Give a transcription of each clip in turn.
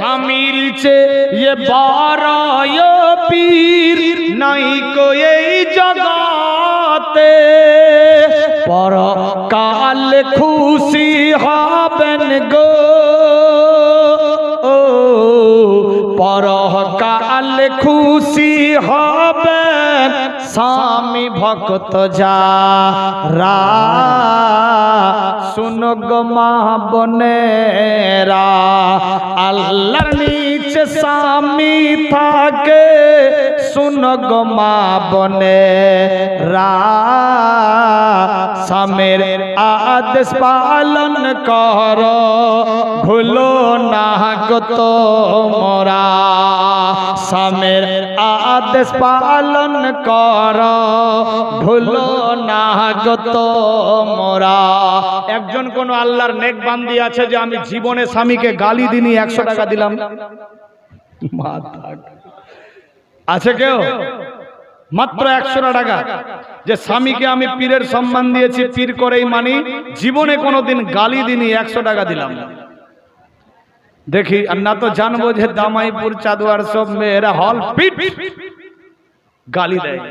স্বামীর চেয়ে বড় পীর নাই কো এই জগতে, পরকাল খুশি হবেন গো, পরকাল খুশি হবেন স্বামী ভক্ত যারা। শুনো গো মা বোনেরা, আল্লাহর নিচে স্বামী থাকে, শুনো গো মা বোনেরা। স্বামীর আদেশ পালন করো, ভুলো না গো তোমরা। স্বামীর আদেশ পালন করো, ভুলো না গো তোমরা। একজন কোন আল্লাহর নেক বান্দি আছে যে আমি জীবনে স্বামীকে গালি দিনি 100 টাকা দিলাম? আছে কেউ? মাত্র 100 টাকা যে স্বামীকে আমি পীরের সম্মান দিয়েছি, পীর করেই মানি, জীবনে কোনোদিন গালি দিনি 100 টাকা দিলাম। দেখি আর না তো জানবো যে দামাইপুর চাঁদোয়ার সব মেয়েরা হল পিট গালি দেয়।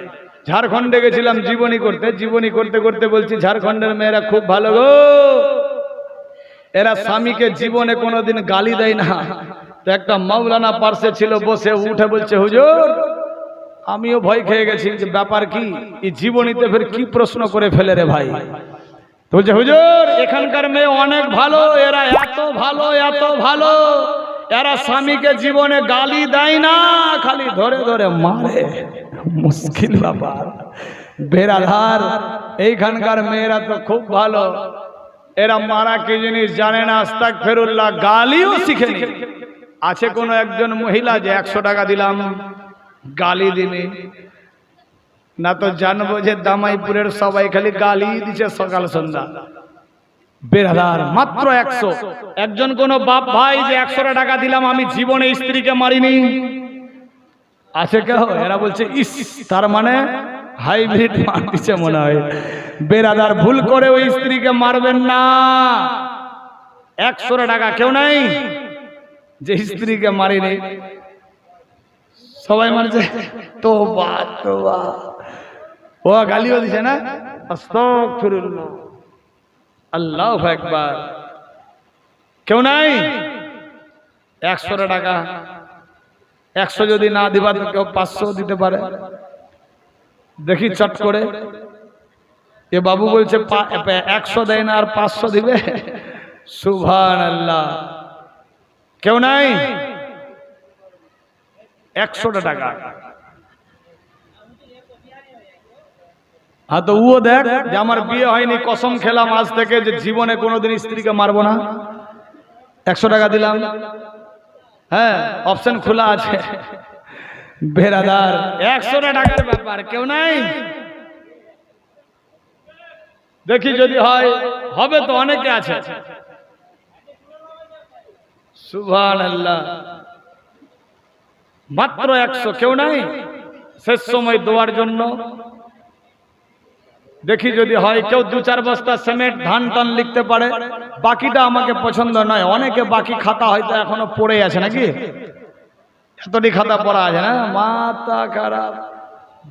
ঝাড়খণ্ডে গেছিলাম জীবনী করতে, জীবনী করতে করতে বলছি ঝাড়খণ্ডের মেয়েরা খুব ভালো গো, এরা স্বামীকে জীবনে কোনোদিন গালি দেয় না। তো একটা মাওলানা পার্শ্বে ছিল, বসে উঠে বলছে হুজুর, আমিও ভয় খেয়ে গেছি যে ব্যাপার কি, এই জীবনীতে ফের কি প্রশ্ন করে ফেলে রে ভাই। তো বলছে হুজুর এখানকার মেয়ে অনেক ভালো, এরা এত ভালো এত ভালো, এরা স্বামীকে জীবনে গালি দেয় না, খালি ধরে ধরে মারে। মুশকিল ব্যাপার বেরাধার, এইখানকার মেয়েরা তো খুব ভালো, এরা মারা কি জিনিস জানে না, আস্তাগফিরুল্লাহ, গালিও শিখেনি। আছে কোনো একজন মহিলা যে 100 টাকা দিলাম গালি দিনে? না তো জানবো যে দামাইপুরের সবাই খালি গালি দিচ্ছে সকাল সন্ধ্যা। বেরাদার মাত্র 100। একজন কোন বাপ ভাই যে 100 টাকা দিলাম আমি জীবনে স্ত্রীকে মারিনি? আছে কেউ? এরা বলছে ইস, তার মানে হাইব্রিড মার দিচ্ছে মনে হয়। বেরাদার ভুল করে ওই স্ত্রীকে মারবেন না। 100 টাকা কেউ নাই যে স্ত্রীকে মারিনি? সবাই মারছে। তোবা তোবা, ও গালিও দিছে না? আস্তাগফিরুল্লাহ, আল্লাহু আকবার। কেউ নাই? 100 টাকা, 100 যদি না দিবা তো কেউ 500 দিতে পারে। দেখি চট করে, এ বাবু বলছে 100 দেয় না আর 500 দিবে। সুবহানাল্লাহ, কেউ নাই? 100 টাকা। হ্যাঁ তো ও দেখ যে আমার বিয়ে হয়নি, কসম খেলাম আজ থেকে যে জীবনে কোনোদিন স্ত্রীকে মারবো না, 100 টাকা দিলাম। হ্যাঁ অপশন খোলা আছে। বেরাদার 100 টাকার ব্যাপার, কেউ নাই? দেখি যদি হয়, হবে তো অনেকে আছে। সুবহানাল্লাহ, মাত্র 100, কেউ নাই? শেষ সময় দোয়ার জন্য দেখি যদি হয় কেউ 2-4 বস্তা সিমেন্ট ধান টান লিখতে পারে। বাকিটা আমাকে পছন্দ নয়। অনেকে বাকি খাতা হয়তো এখনো পড়ে আছে নাকি? এতটি খাতা পড়া আছে না? মাথা খারাপ।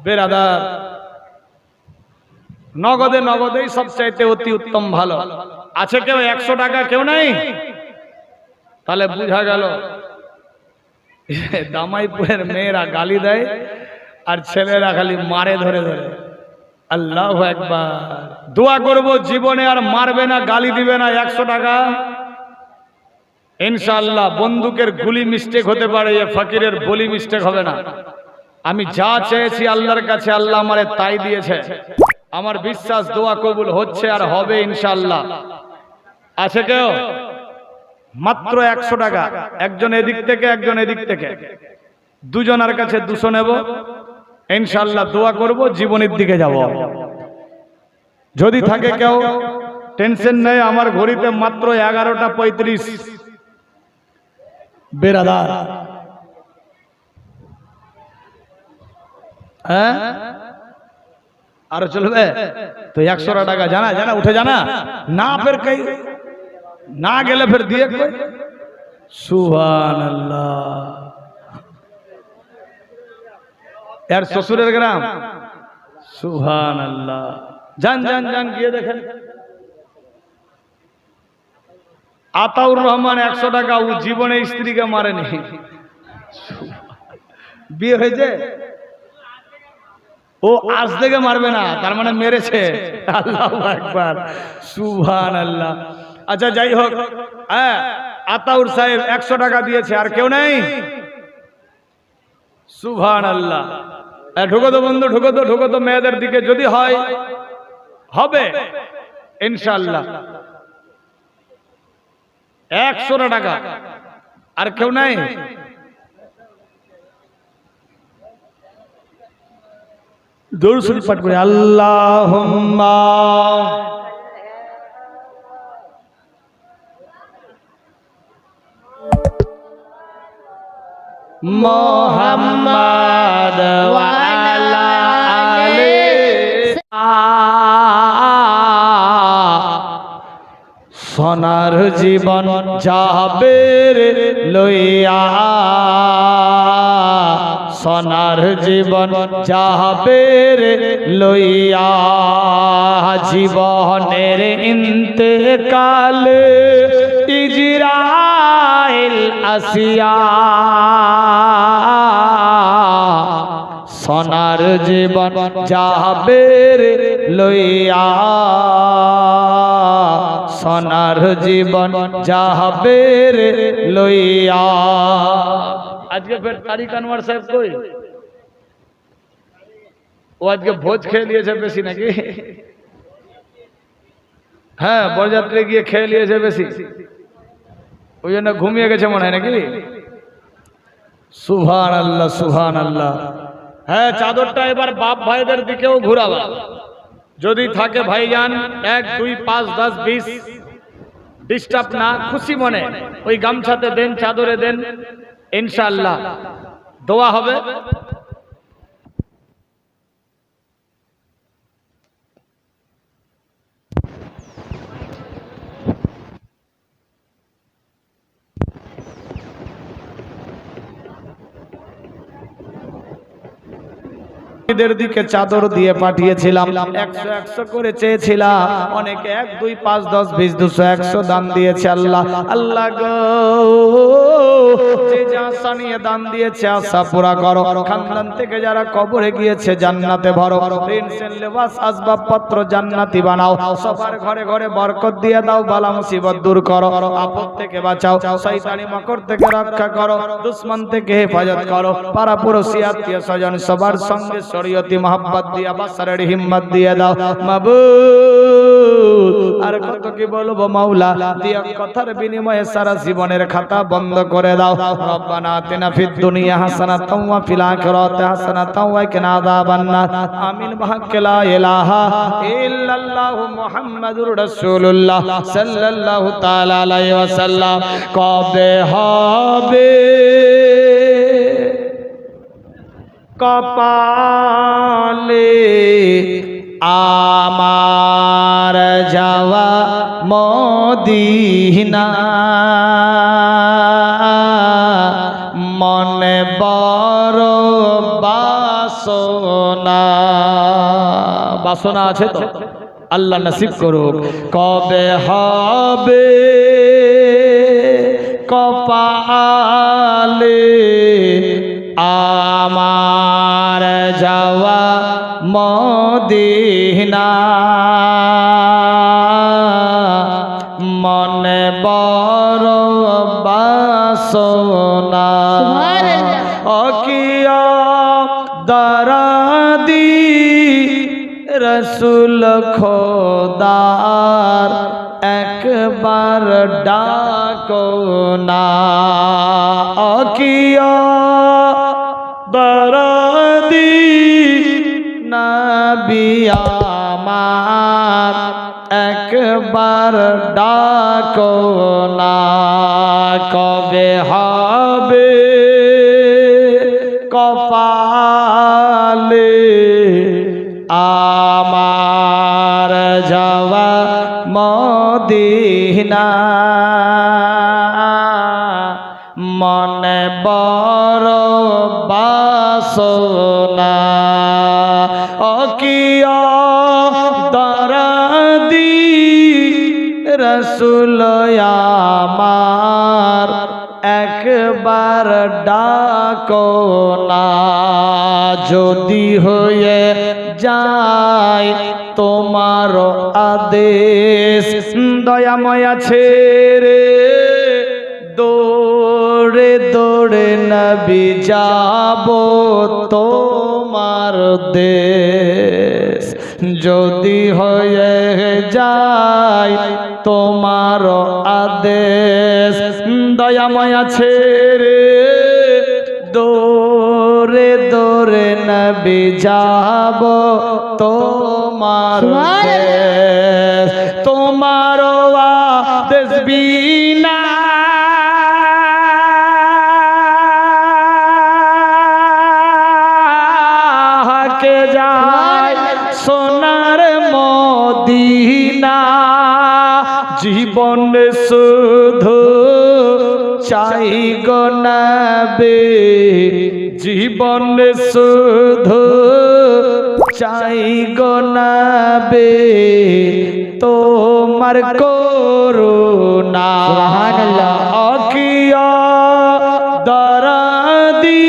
বেরাদার নগদে নগদেই সবচাইতে অতি উত্তম ভালো। আছে কেউ 100 টাকা? কেউ নাই? তাহলে বুঝা গেল দামাইপুরের মেয়েরা গালি দেয় আর ছেলেরা খালি মারে ধরে ধরে। আল্লাহু আকবার। দোয়া করব জীবনে আর মারবে না, গালি দিবে না। 100 টাকা ইনশাআল্লাহ। বন্দুকের গুলি মিস্টেক হতে পারে, এ ফকিরের বলি মিস্টেক হবে না। আমি যা চেয়েছি আল্লাহর কাছে, আল্লাহ আমারে তাই দিয়েছে। আমার বিশ্বাস দোয়া কবুল হচ্ছে আর হবে ইনশাআল্লাহ। আছে কেউ? মাত্র 100 টাকা। একজন এদিক থেকে একজন এদিক থেকে, দুজনের কাছে 200 নেব ইনশাআল্লাহ। দোয়া করব, জীবনের দিকে যাব। যদি থাকে কেউ টেনশন নেই, আমার ঘড়িতে মাত্র 11টা 35। বেরাদার হ্যাঁ আরো চলবে তো? 100 টাকা জানা জানা উঠে জানা না, ফের কই না গেলে ফের দিয়ে সুবহানাল্লাহ। এর শ্বশুরের গ্রাম? সুবহানাল্লাহ। যান যান যান গিয়ে দেখেন। আতাউর রহমান 100 টাকা, ও জীবনে স্ত্রীকে মারেনি। বিয়ে হয়েছে, ও আজ থেকে মারবে না, তার মানে মেরেছে। আল্লাহু আকবার, সুবহানাল্লাহ। আচ্ছা যাই হোক, হ্যাঁ আতাউর সাহেব 100 টাকা দিয়েছে, আর কেউ নেই? সুবহানাল্লাহ। ঢুকো তো বন্ধু, ঢুকো তো, ঢুকো তো মেয়েদের দিকে, যদি হয় হবে ইনশাআল্লাহ। 100 টাকা, আর কেউ নাই? দরুদ শরীফ পাঠ করে আল্লাহুম্মা মুহাম্মাদ ওয়া আলা আলি সোনার জীবন যাবে রে লইয়া, সোনার জীবন যাবে রে লইয়া, জীবনের ইন্তেকালে ইজরাইল আসিয়া, সোনার জীবন যাবে রে লইয়া, সোনার জীবন যাবে রে লইয়া। আজকে ফের তারিক আনোয়ার সাহেব কই? ও আজকে ভোজ খেয়ে নিয়েছে বেশি নাকি? হ্যাঁ, বরযাত্রী গিয়ে খেয়ে নিয়েছে বেশি, ওই জন্য ঘুমিয়ে গেছে মনে হয় নাকি? সুবহানাল্লাহ, সুবহানাল্লাহ। হ্যাঁ, চাদরটা এবার বাপ ভাইদের দিকেও ঘুরাবা, যদি থাকে ভাইজান 1 2 5 10 20 ডিস্টার্ব না, খুশি মনে ওই গামছাতে দেন, চাদরে দেন, ইনশাআল্লাহ দোয়া হবে। দের দিকে চাদর দিয়ে পাঠিয়েছিলাম, 100 100 করে চেয়েছিলাম, অনেকে 1 2 5 10 20 200 100 দান দিয়েছে। আল্লাহ আল্লাহ গো, যে যা আশা নিয়ে দান দিয়েছে আশা পুরা করো, খানদান থেকে যারা কবরে গিয়েছে জান্নাতে ভরো, রিনসেন লেবাস আসবাবপত্র জান্নাতি বানাও, সবার ঘরে ঘরে বরকত দিয়ে দাও, বালা মুসিবত দূর করো, আপদ থেকে বাঁচাও, শয়তানি মাকড় থেকে রক্ষা করো, দুশমন থেকে হেফাজত করো, পাড়া পড়শি আত্মীয় স্বজন সবার সঙ্গে শরীয়তি মোহাব্বত দিয়া বাসারের হিম্মত দিয়ে দাও মাবুদ। আর কত কি বলবো মাওলা, দিয়া কথার বিনিময়ে সারা জীবনের খাতা বন্ধ করে দাও। রব্বানা আতিনা ফিদ দুনিয়া হাসানাতাও ওয়া ফিল আখিরাতি হাসানাতাও ওয়া কিনা আযাবান্নার। আমিন বিহাক্কি লা ইলাহা ইল্লাল্লাহু মুহাম্মাদুর রাসূলুল্লাহ সাল্লাল্লাহু তাআলা আলাইহি ওয়াসাল্লাম। কবে হবে কপালে আমার যাওয়া মদিনা, মনে বড় বাসনা, বাসনা আছে তো আল্লাহ নসিব করুক। কবে হবে কপালে আমার যাওয়া মদিনা, মনে বড় বাসনা, অকিয়া দরাদি রসুল খোদার একবার ডাকো না, অকিয়া দরাদি নবী আমার একবার ডাকো না। কবে হবে কপালে আমার যাওয়া মদিনা, মনে বড় বাসনা অকিয়া দরদি রসুল আমার একবার ডাকো না যদি হয়ে যায় তোমার আদেশ দয়াময় ছেড়ে দৌড়ে দৌড়ে নবী যাব তোমার দেশ যদি হয়ে যায় তোমার আদেশ দয়াময় ছেড়ে দৌড়ে দৌড়ে নবী যাব তোমার দেশ তোমার আদেশ বিনা কে যায় সোনার মদিনা জীবন শুধু চাই গো নবী জীবন শুধু চাই গো নবী তোমার করুণা সুবহানাল্লাহ আকিয়া দরদি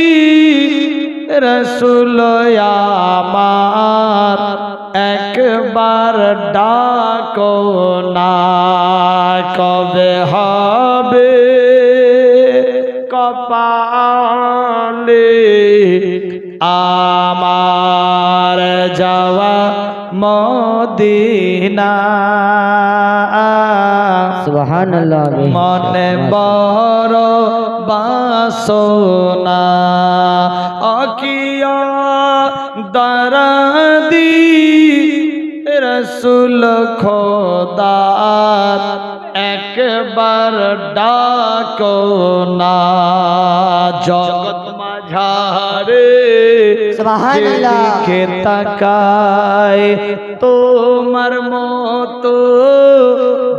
রসুল আমার একবার ডাকো না কবে হবে কপালে আমার যাওয়া মদিনা সুবহানাল্লাহ মনে বড় বাসনা অকিয়া দরদি রসুল খোদার একবার ডাকো না জগৎ মাঝারে সুবহানাল্লাহ কে তাকায় তোমার মতো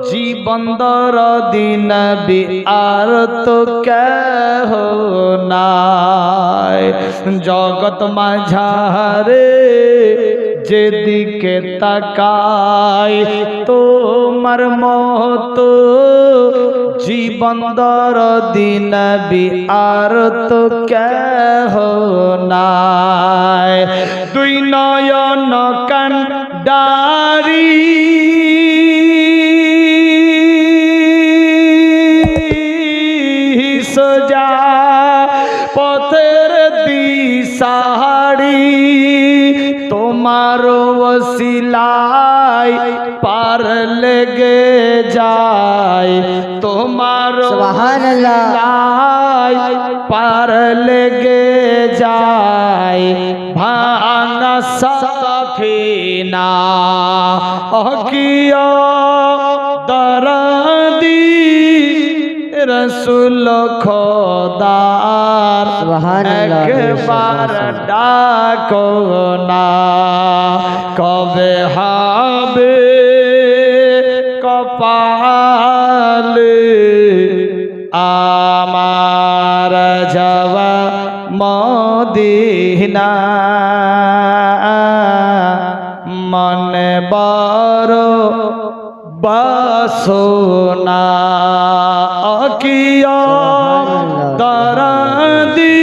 জীবন দরদি নবী আর তো কেহ নাই জগৎ মাঝারে যেদিকে তাকায় তোমার মতো জীবন দরদি নবী আর তো কেহ নাই দুই নয়ন কান্ডারি সোজা পথের দিশারি তোমার ওসিলায় পার লেগে যায় তোমার ওসিলায় পার লেগে যায় ভাঙা সাফিনা অকিয়া দরদি রসুল খোদার একবার ডাকো না কবে হবে কপালে আমার যাওয়া মদিনা মনে বড় বাসনা অকিয়া দরদি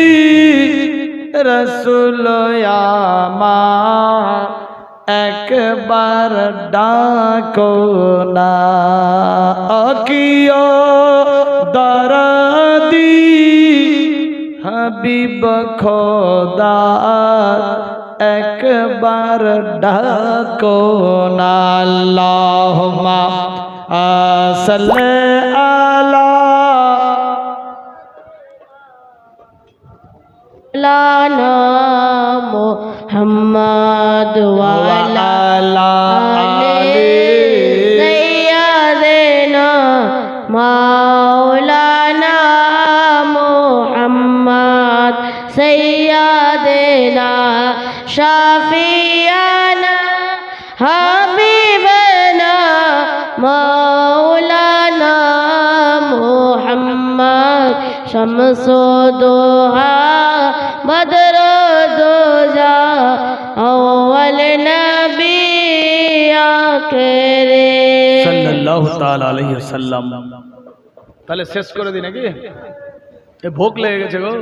রসুল আমার একবার ডাকো না অকিয়া দরদি হাবিব খোদা একবার ডাকো না আল্লাহুম্মা সাল্লি আলা মুহাম্মদ ওয়া আলা আলি সাইয়্যিদিনা মাওলানা মুহাম্মদ সাইয়্যিদিনা শাফিয়ানা হাবিবানা মাওলানা মুহাম্মদ शम्सो दोहा बदर दोजा अव्वल नबी आखिरी সাল্লাল্লাহু তাআলা আলাইহি ওয়াসাল্লাম। তাহলে শেষ করে দিই নাকি? এ ভোগ লেগে গেছে গো।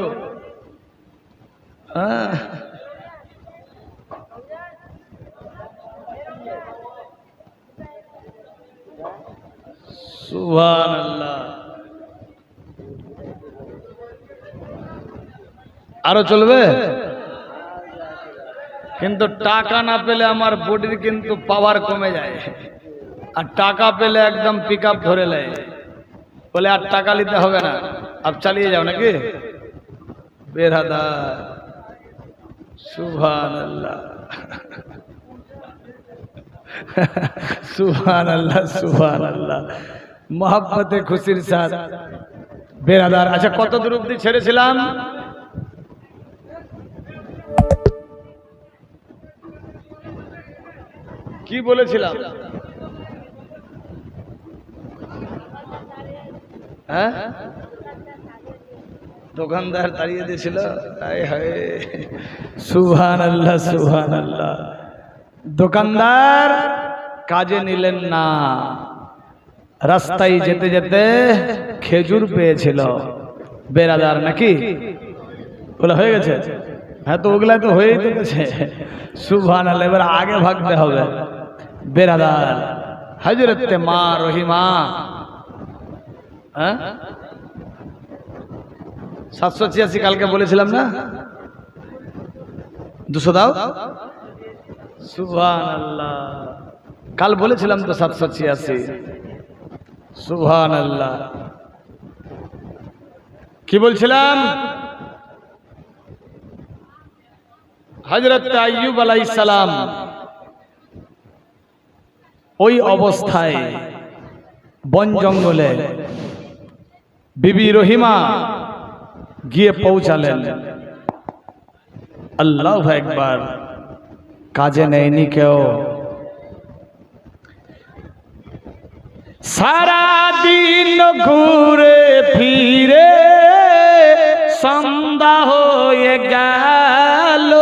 সুবহানাল্লাহ। আরো চলবে, কিন্তু টাকা না পেলে আমার বডির কিন্তু পাওয়ার কমে যায়, আর টাকা পেলে একদম পিক আপ ধরে নেয়, বলে আর টাকা নিতে হবে না, আপ চালিয়ে যাও নাকি বেরাদার। সুবহানাল্লাহ সুবহানাল্লাহ সুবহানাল্লাহ। মোহাব্বতে খুশির সাথ বেরাদার। আচ্ছা, কত দূর অব্দি ছেড়েছিলাম? কি বলেছিলাম? হ্যাঁ, দোকানদার তাড়িয়ে দিয়েছিল। সুবহানাল্লাহ সুবহানাল্লাহ। দোকানদার কাজে নিলেন না, রাস্তায় যেতে যেতে খেজুর পেয়েছিল বেরাদার নাকি? ওগুলো হয়ে গেছে? হ্যাঁ, তো ওগুলা তো হয়েই তো গেছে। সুবহানাল্লাহ। এবার আগে ভাগতে হবে বেরাদার। হযরতে মা রহিমা, হ্যাঁ 786 কালকে বলেছিলাম না? 200 দাও। সুবহানাল্লাহ। কাল বলেছিলাম তো 786। সুবহানাল্লাহ। কি বলছিলাম? হযরত আইয়ুব আলাইহিস সালাম ওই অবস্থায় বন জঙ্গলে বিবি রহিমা গিয়ে পৌঁছালেন। আল্লাহু আকবার। কাজে নেয়নি কেউ। সারা দিন ঘুরে ফিরে সন্ধ্যা হয়ে গেল,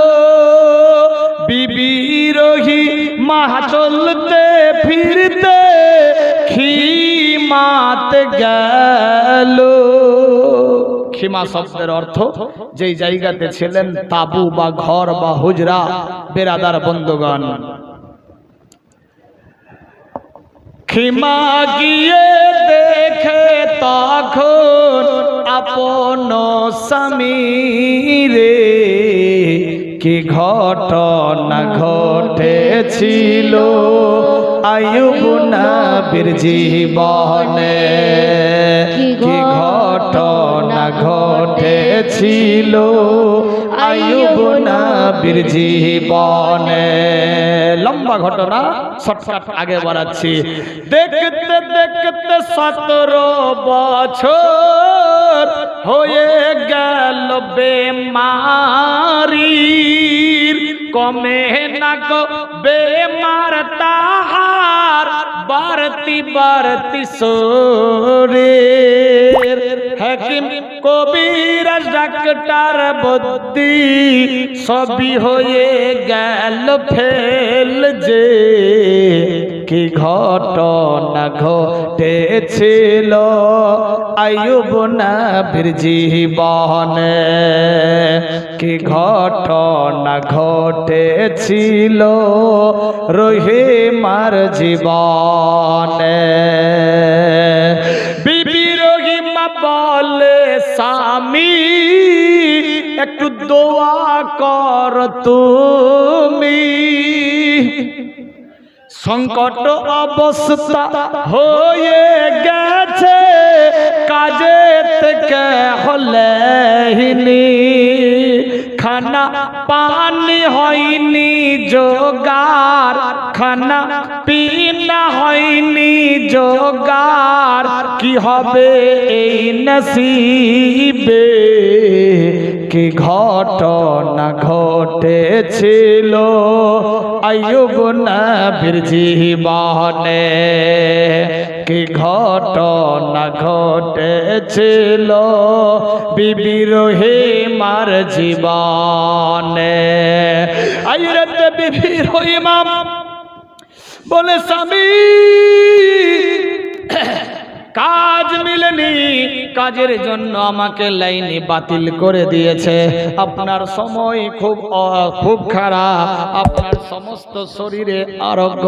বিবি রহিমা চলতে ফিরতে খিমাতে গেল। খিমা শব্দের অর্থ যেই জায়গাতে ছিলেন তাবু বা ঘর বা হুজরা। বেরাদার বন্ধুগণ, খিমা গিয়ে দেখে তখন আপন স্বামীরে, কি ঘটনা ঘটেছিল আইয়ুব নবীর জীবনে, কি ঘটনা ঘটেছিল আইয়ুব নবীর জীবনে। লম্বা ঘটনা, শর্টকাট আগে বাড়াচ্ছি। দেখতে দেখতে 17 বছর হয়ে গেল বেমারির, কমে না গো বেমার তাহার, বাড়তি বাড়তি শরীর। হাকিম কবিরাজ ডাক্তার বুদ্ধি সবই হয়ে গেল ফেল যে, কি ঘটনা ঘটেছিল আইয়ুব নবীর জীবনে, কি ঘটনা ঘটেছিল রহিমার জীবনে। বিবি রহিমা বলে স্বামী একটু দোয়া কর তুমি, সংকট অবস্থা হয়ে গেছে কাজে থেকে হলেনি, খানা পানি হয়নি জোগাড়, খানা পিনা হয়নি জোগাড়, কি হবে এই নসিবে, কি ঘটনা ঘটেছিল আইয়ুব নবীর জীবনে, কি ঘটনা ঘটেছিল বিবি রহিমার জীবনে। হযরত বিবি রহিমা বলে স্বামী কাজ মিলেনি, কাজের জন্য আমাকে লাইনে বাতিল করে দিয়েছে। আপনার সময় খুব খারাপ, আপনার সমস্ত শরীরে আরোগ্য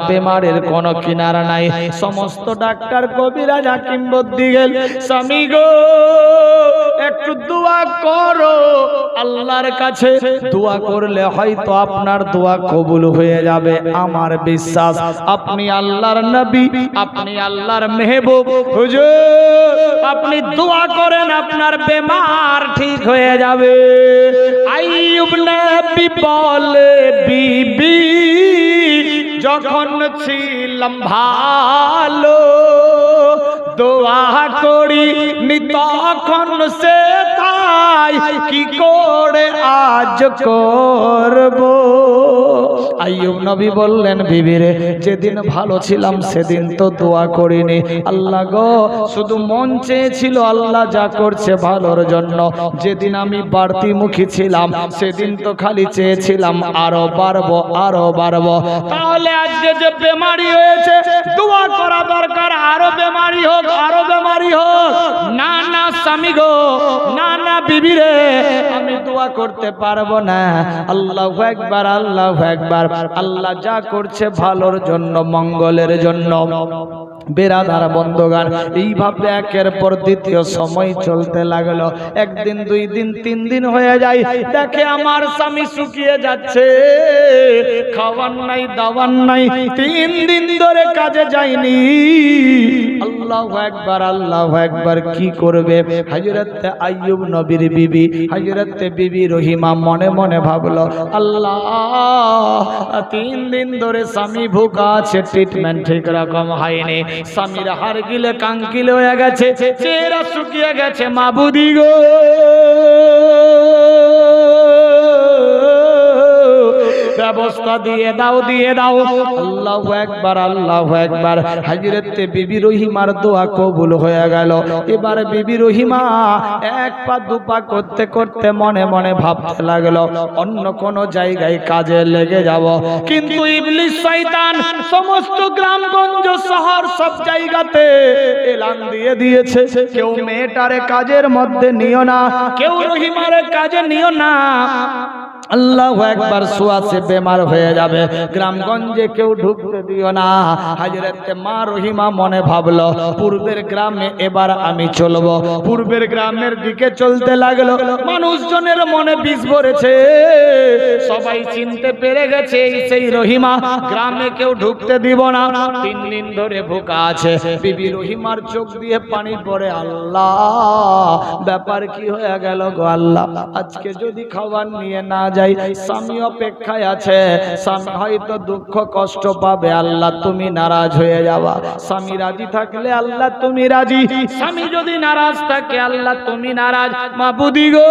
বেমারের কোনো কিনারা নাই। সমস্ত ডাক্তার কবিরাজ হাকিম বুদ্ধি গেল, স্বামী গো একটু দোয়া করো আল্লাহর কাছে, দোয়া করলে হয়তো আপনার দোয়া কবুল হয়ে যাবে। আমার বিশ্বাস আপনি আল্লাহর নবী, আপনি আল্লাহর মেহবুব, হুজুর আপনি দোয়া করেন আপনার বেমার ঠিক হয়ে যাবে। আইয়ুব নবী বলে বিবি যখন ছিলাম ভালো দোয়া করি নি তখন সে তাই কি করে আজ করব। আইয়ুব নবী বললেন বিবিরে যেদিন ভালো ছিলাম সেদিন তো দোয়া করিনি, আল্লাহ গো শুধু মন চেয়েছিল আল্লাহ যা করছে ভালোর জন্য। যেদিন আমি বাড়তি মুখী ছিলাম সেদিন তো খালি চেয়েছিলাম আরো বাড়বো আরো বাড়বো। তাহলে আজকে যে বেমারি হয়েছে দোয়া করা দরকার আরো বেমারি হোক আরো বেমারি হোক। না না স্বামী গো, না না বিবি রে, আমি দোয়া করতে পারবো না। আল্লাহু আকবার আল্লাহু আকবার, আল্লাহ যা করছে ভালোর জন্য মঙ্গলের জন্য। বেরাদার বন্ধুগণ, এইভাবে একের পর দ্বিতীয় সময় চলতে লাগলো। একদিন দুই দিন তিন দিন হয়ে যায়, দেখে আমার স্বামী শুকিয়ে যাচ্ছে, খাওয়ার নাই দাওয়ার নাই, 3 দিন ধরে কাজে যায়নি। আল্লাহু আকবার আল্লাহু আকবার, কি করবে? হযরত আইয়ুব নবীর বিবি হযরত বিবি রহিমা মনে মনে ভাবলো আল্লাহ 3 দিন ধরে স্বামী ভুকা আছে, ট্রিটমেন্ট ঠিক রকম হয়নি, স্বামীর হাড় গিলে কাঙ্কিলে হয়ে গেছে, চেহারা শুকিয়ে গেছে, মাবুদি গো ব্যবস্থা দিয়ে দাও দিয়ে দাও। আল্লাহু আকবার আল্লাহু আকবার, হযরত বিবি রহিমার দোয়া কবুল হয়ে গেল। এবার বিবি রহিমা এক পা দুপা করতে করতে মনে মনে ভাবতে লাগলো অন্য কোন জায়গায় কাজে লেগে যাব। কিন্তু ইবলিস শয়তান সমস্ত গ্রামগঞ্জ শহর সব জায়গাতে এলান দিয়ে দিয়েছে, কেউ মেয়েটারে কাজের মধ্যে নিও না, কেউ রহিমারে কাজে নিও না। আল্লাহু আকবার, সুয়াসে বেমার হয়ে যাবে, গ্রামগঞ্জে কেউ ঢুকতে দিও না। হযরত মা রহিমা মনে ভাবলো পূর্বের গ্রামে এবার আমি চলবো। পূর্বের গ্রামের দিকে চলতে লাগলো, মানুষজনের মনে বিষ ভরেছে, সবাই চিনতে পেরে গেছে সেই রহিমা, গ্রামে কেউ ঢুকতে দিব না। 3 দিন ধরে ভুকা আছে। বিবি রহিমার চোখ দিয়ে পানি পড়ে, আল্লাহ ব্যাপার কি হয়ে গেল গো আল্লাহ, আজকে যদি খাবার নিয়ে না যাই, স্বামী অপেক্ষায় আছে, স্বামী হয়তো দুঃখ কষ্ট পাবে, আল্লাহ তুমি নারাজ হয়ে যাবা। স্বামী রাজি থাকলে আল্লাহ তুমি রাজি, স্বামী যদি নারাজ থাকে আল্লাহ তুমি নারাজ। মাবুদি গো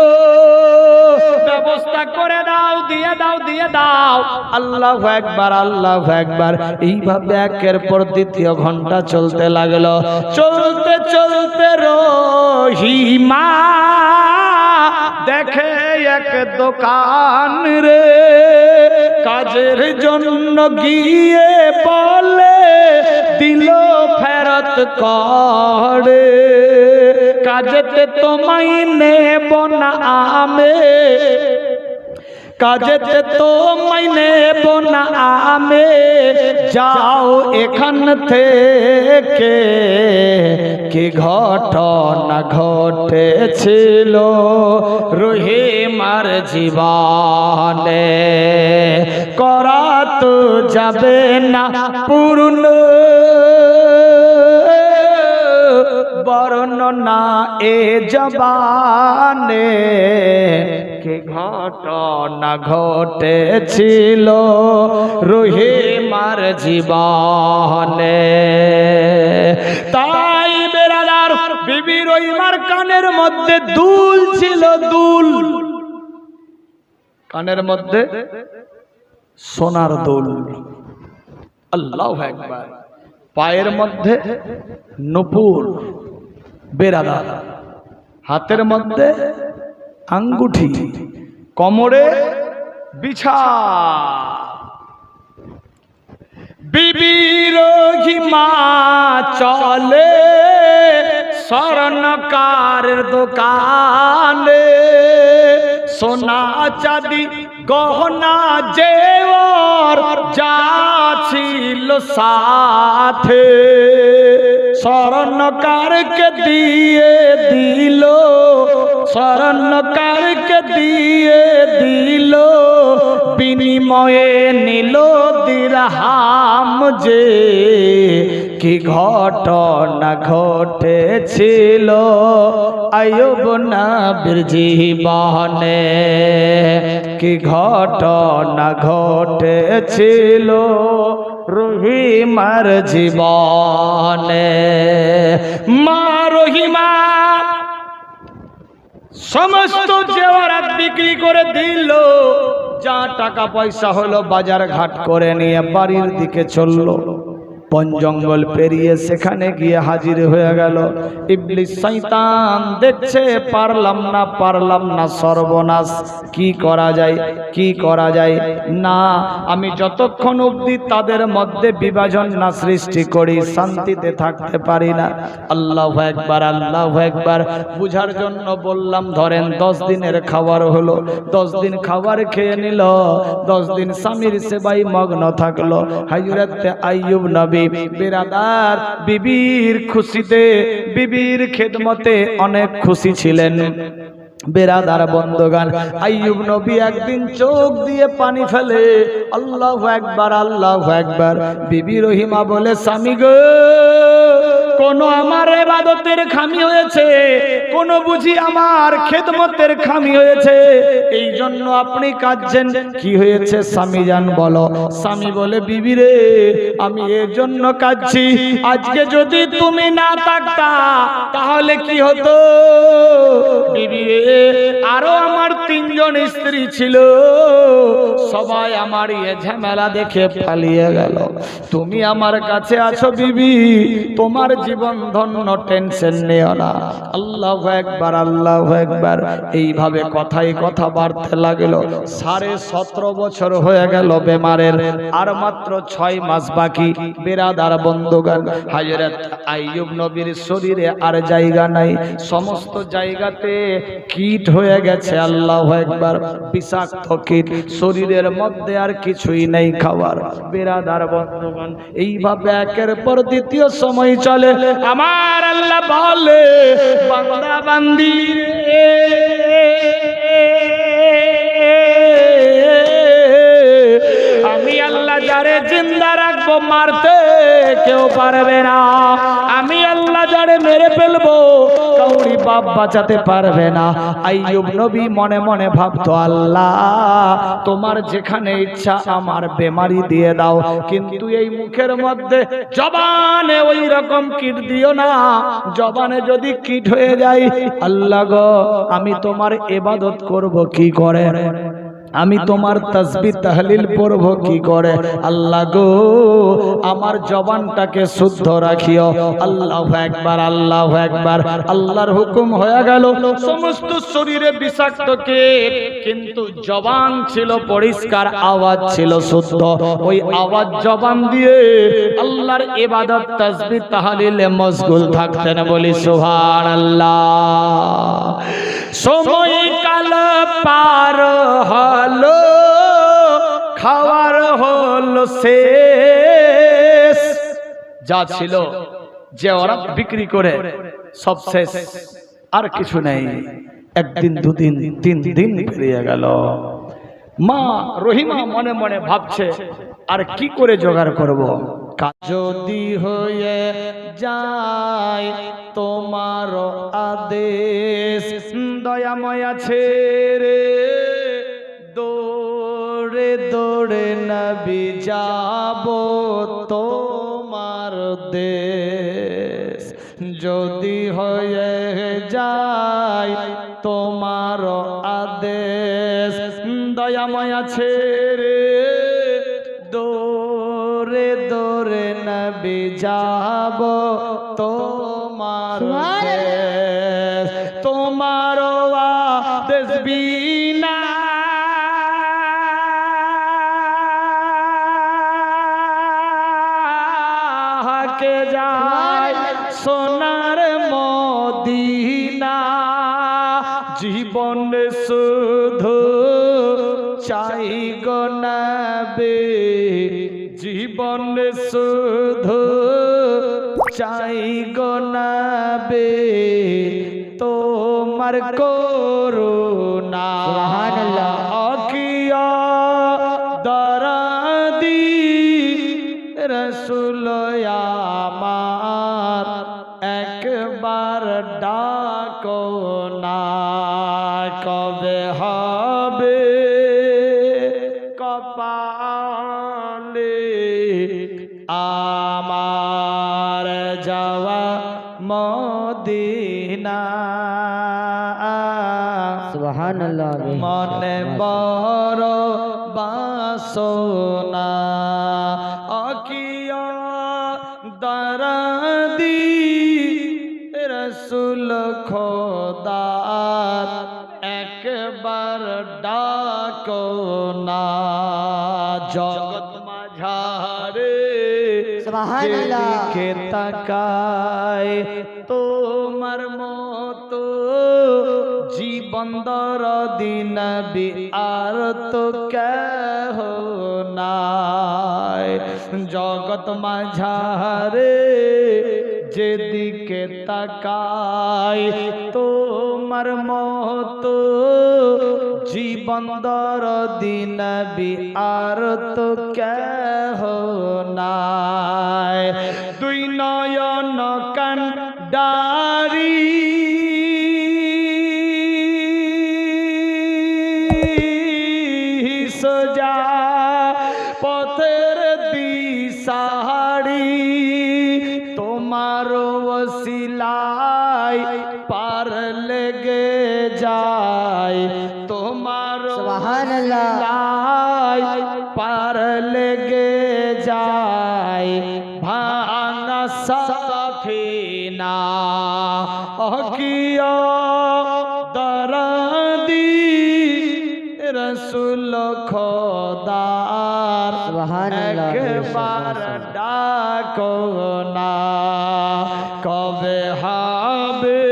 ব্যবস্থা করে দাও, দিয়ে দাও দিয়ে দাও। আল্লাহু আকবার আল্লাহু আকবার, এইভাবে একের পর দ্বিতীয় ঘন্টা চলতে লাগলো। চলতে চলতে রহিমা দেখে এক দোকান রে, কাজের জন্য গিয়ে বলে দিল ফেরত করে, কাজেতে তোমায় নেব না আমি, কাজেতে তোমায় নেব না আমি, যাও এখান থেকে। কি ঘটনা ঘটেছিল রহিমার জীবনে, করা তো যাবে না পূর্ণ বর্ণনা এ জবানে। কি ঘটনা ঘটেছিল রহিমার জীবনে। তাই বেরাদার বিবি রহিমার কানের মধ্যে দুল ছিল, দুল, কানের মধ্যে সোনার দুল। আল্লাহু আকবার। পায়ের মধ্যে নূপুর বেরাদার, হাতের মধ্যে আঙ্গুঠি, কোমরে বিছা। বিবি রহিমা চলে স্বর্ণকারের দোকানে, সোনা চাঁদি গহনা জেওর যা ছিল সাথে স্বর্ণকারকে দিয়ে দিল, স্বর্ণকারকে দিয়ে দিল, বিনিময়ে নিল দিরহাম। যে কি ঘটনা ঘটেছিল আইয়ুব নবীর জীবনে, কি ঘটনা ঘটেছিল রহিমার জীবনে। মা রহিমা সমস্ত জেওয়ারাত বিক্রি করে দিল, যা টাকা পয়সা হলো বাজার ঘাট করে নিয়ে বাড়ির দিকে চলল। বন জঙ্গল পেরিয়ে সেখানে গিয়ে হাজির হয়ে গেল। ইবলিস শয়তান দেখছে পারলাম না, সর্বনাশ, কি করা যায়, কি করা যায় না, আমি যতক্ষণ অবধি তাদের মধ্যে বিভাজন না সৃষ্টি করি শান্তিতে থাকতে পারি না। আল্লাহু আকবার, আল্লাহু আকবার। বুঝার জন্য বললাম, ধরেন 10 দিনের খাবার হলো, 10 দিন খাবার খেয়ে নিল, 10 দিন স্বামীর সেবায় মগ্ন থাকলো। হযরত আইয়ুব নবী বিরাদার বিবির খুশিতে, বিবির খেদমতে অনেক খুশি ছিলেন। বেরাদার বন্ধগান, আইয়ুব নবী একদিন চোখ দিয়ে পানি ফেলে, আল্লাহু আকবার, আল্লাহু আকবার। বিবি রহিমা বলে, স্বামী গো, কোন আমার ইবাদতের খামি হয়েছে, কোন বুঝি আমার খেদমতের খামি হয়েছে, এই জন্য আপনি কাঁদছেন, কি হয়েছে স্বামী জান বলো। স্বামী বলে, বিবি রে, আমি এর জন্য কাঁদছি, আজকে যদি তুমি না থাকতা তাহলে কি হতো। বিবি রে, আরো আমার 3 জন স্ত্রী ছিল, সবাই আমার এই ঝামেলা দেখে পালিয়ে গেল, তুমি আমার কাছে আছো বিবি, তোমার জীবন ধন্য, টেনশন নিও না। আল্লাহু আকবার, আল্লাহু আকবার। এইভাবে কথাই কথা বাড়তে লাগলো। 17.5 বছর হয়ে গেল বেমারের, আর মাত্র 6 মাস বাকি। বিরাদার বন্ধুগণ, হযরত আইয়ুব নবীর শরীরে আর জায়গা নাই, সমস্ত জায়গাতে কীট হয়ে গেছে। আল্লাহু আকবার। বিষাক্ত কীট, শরীরের মধ্যে আর কিছুই নেই খাবার। বিরাদার বন্ধুগণ, এইভাবে একের পর দ্বিতীয় সময় চলে। আমার আল্লাহ বলে, বান্দা বান্দি আমি আল্লাহ যারে জিন্দা রাখবো মারতে কেউ পারবে না, আমি আল্লাহ যারে মেরে ফেলবো কাউরি বাপ বাঁচাতে পারবে না। আইয়ুব নবী মনে মনে ভাবতো, আল্লাহ তোমার যেখানে ইচ্ছা আমার বেমারি দিয়ে দাও, কিন্তু এই মুখের মধ্যে জবানে ওই রকম কীট দিও না, জবানে যদি কীট হয়ে যায় আল্লাহ গো আমি তোমার ইবাদত করব কি করে, আমি তোমার তাসবিহ তাহলিল পড়ব কি করে। আল্লাহ গো আমার জবানটাকে শুদ্ধ রাখিও। আল্লাহু আকবার, আল্লাহু আকবার। আল্লাহর হুকুম হয়ে গেল। সমস্ত শরীরে বিষাক্ত কীট, কিন্তু জবান ছিল পরিষ্কার, আওয়াজ ছিল শুদ্ধ। ওই আওয়াজ জবান দিয়ে আল্লাহর ইবাদত তাসবিহ তাহলিলে মশগুল থাকতেন। বলি সুবহানাল্লাহ। সময় কাল পার হলো, খাওয়ার হলো শেষ, যা ছিল যে ওরা বিক্রি করে সব শেষ, আর কিছু নেই। একদিন, 2 দিন, 3 দিন পেরিয়ে গেল। মা রহিমা মনে মনে ভাবছে, আর কি করে জোগাড় করব। যদি হয়ে যায় তোমার আদেশ, দয়াময় ছেড়ে দৌড়ে দৌড়ে নবী যাব তোমার দেশ। যদি হয়ে তোমার আদেশ দয়াময় আছে রে দৌড়ে দৌড়ে নবী যাব তোমার দেশ তোমার আদেশ বিনা কে যায় সোনার মদিনা জীবন শুধু চাই গো নবী জীবন শুধু চাই গো নবী তোমার করুণা সুবহানাল্লাহ। আকিয়া দরদি রসুল আমার একবার ডাকো না কবে হবে কপালে আমার যাওয়া মদিনা সুবহানাল্লাহ। মনে বড় বাসনা আকিয়া দরদি রসুল খোদার একবার ডাকো না জগৎ মাঝারে সুবহানাল্লাহ। যেদিকে তাকায় তোমার মতো জীবন দরদি নবী আর তো কেহ নাই জগৎ মাঝারে যেদিকে তাকায় তোমার মতো জীবন দরদি নবী আর তো কেহ নাই দুই নয়ন কান্ডারি সোজা পথের দিশারি তোমার ওসিলায় পার লেগে যায় তোমার সুবহানাল্লাহ। ওসিলায় পার লেগে যায় ভাঙা সাফিনা অকিয়া দরদি রসুল খোদার সুবহানাল্লাহ। একবার ডাকো না কবে হবে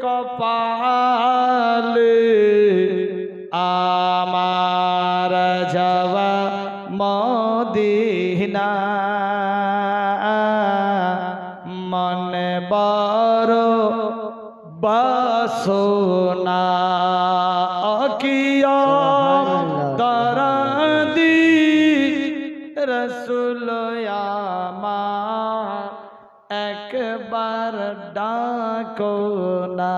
কপালে আমার যাওয়া মদিনা মনে বড় বাসনা আকিয়া দরদি রসুল আমার একবার ডাকো না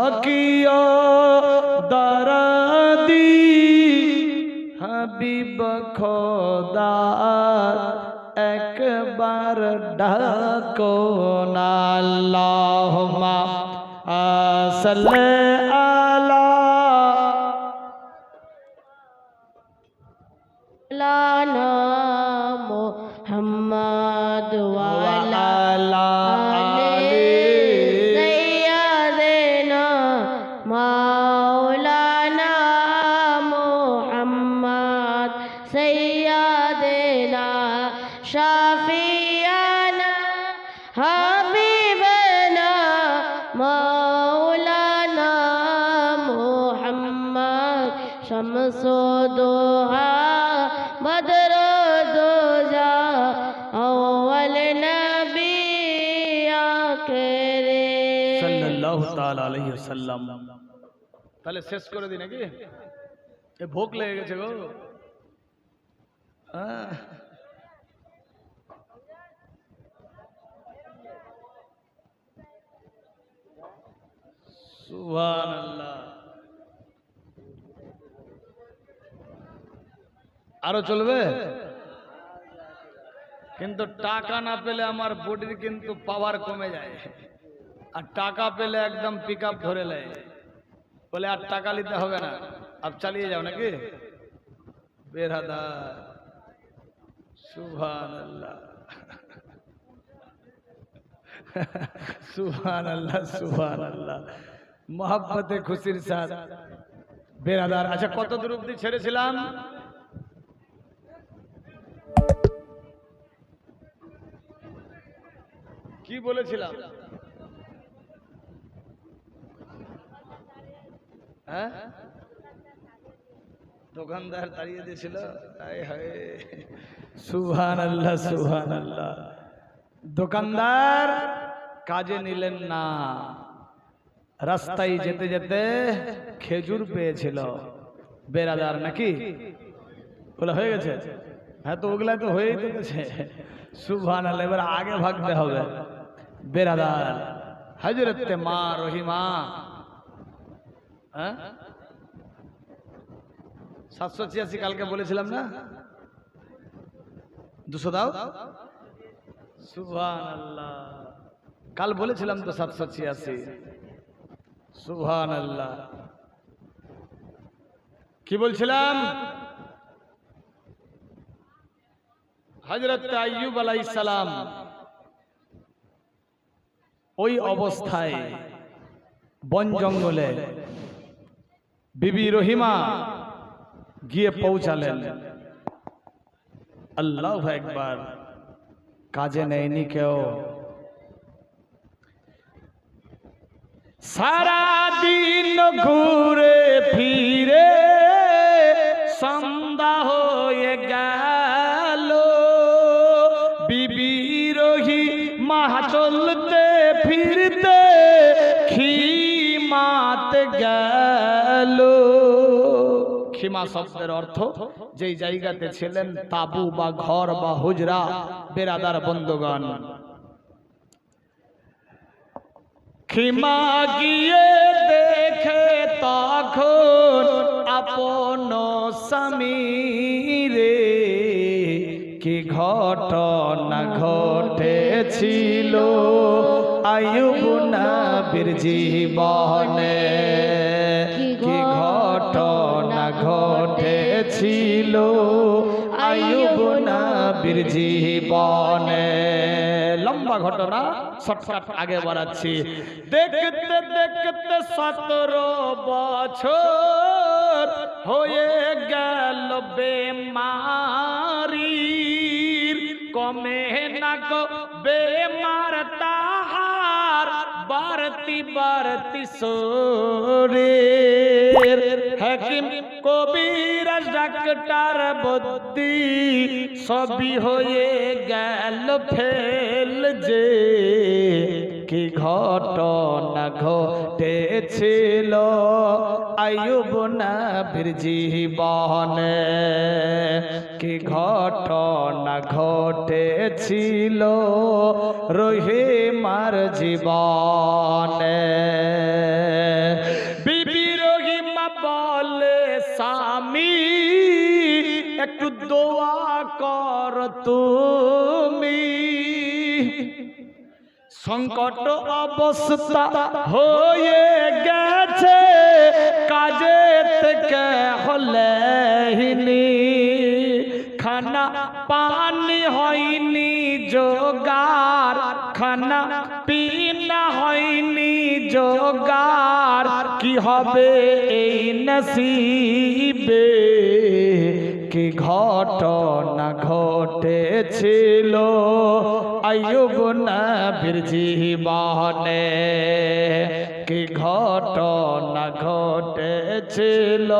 আকিয়া দরদি হাবিব খোদার একবার ডাকো না আল্লাহুম্মা সাল্লি আলা লানা মুহাম্মদ ওয়া আলা আলা আলি সাইয়্যিদিনা মাওলানা মুহাম্মদ সাইয়্যিদিনা শাফিয়ানা হাবিবানা মাওলানা মুহাম্মদ শামসুদ্দোহা বদরুদ্দোজা আউয়াল নবী আখিরে সাল্লাল্লাহু তাআলা আলাইহি ওয়াসাল্লাম তাহলে শেষ করে দিই নাকি এ ভোগ লেগে গেছে গো সুবহানাল্লাহ আরো চলবে কিন্তু টাকা না পেলে আমার বডির কিন্তু পাওয়ার কমে যায় আর টাকা পেলে একদম পিক আপ ধরে নেয়, বলে আর টাকা নিতে হবে না, আপ চালিয়ে যাও নাকি। বেরাদার সুবহানাল্লাহ সুবহানাল্লাহ সুবহানাল্লাহ, মোহাব্বতে খুশির সাথ বেরাদার। আচ্ছা কত দূর অব্দি ছেড়েছিলাম? কি বলেছিলাম? হ্যাঁ, দোকানদার তাড়িয়ে দিয়েছিল। সুবহানাল্লাহ সুবহানাল্লাহ। দোকানদার কাজে নিলেন না, রাস্তায় যেতে যেতে খেজুর পেয়েছিল বেরাদার নাকি? বলে হয়ে গেছে? হ্যাঁ, তো ওগুলা তো হয়েই তো গেছে। সুবহানাল্লাহ। এবার আগে ভাগতে হবে বেরাদার। হযরতে মা রহিমা, হ্যাঁ 786 কালকে বলেছিলাম না? 200 দাও। সুবহানাল্লাহ, কাল বলেছিলাম তো 786। সুবহানাল্লাহ। কি বলছিলাম? হযরত আইয়ুব আলাইহিস সালাম ওই অবস্থায় বন জঙ্গলে বিবি রহিমা গিয়ে পৌঁছালেন। আল্লাহু আকবার। কাজে নেয়নি কেউ। সারা দিন ঘুরে ফিরে সন্ধ্যা হয়ে গেল, বিবি রহিমা চলতে ফিরতে খিমাত গেল। খিমা শব্দের অর্থ যেই জায়গাতে ছিলেন তাবু বা ঘর বা হুজরা। বেরাদার বন্ধুগণ, খিমা গিয়ে দেখে তখন আপন স্বামীরে, কি ঘটনা ঘটেছিল আইয়ুব নবীর জীবনে, কি ঘটনা ঘটেছিল আইয়ুব নবীর জীবনে। লম্বা ঘটনা, শর্টকাট আগে বাড়াচ্ছি। দেখতে দেখতে 17 বছর হয়ে গেল বেমারির, কমে না গো বেমার তাহার, বাড়তি বাড়তি শরীর। হাকিম কবিরাজ ডাক্তার বদ্যি সবই হয়ে গেল ফেল যে, কি ঘটনা ঘটেছিল আইয়ুব নবীর জীবনে, কি ঘটনা ঘটেছিল রহিমার জীবনে। বিবি রহিমা বলে স্বামী একটু দোয়া কর তুমি, সংকট অবস্থা হয়ে গেছে কাজে থেকে হলেনি, খানা পানি হয়নি জোগাড়, খানা পিনা হয়নি জোগাড়, কি হবে এই নসিবে, কি ঘটনা ঘটেছিল আইয়ুব নবীর জীবনে, কি ঘটনা ঘটেছিল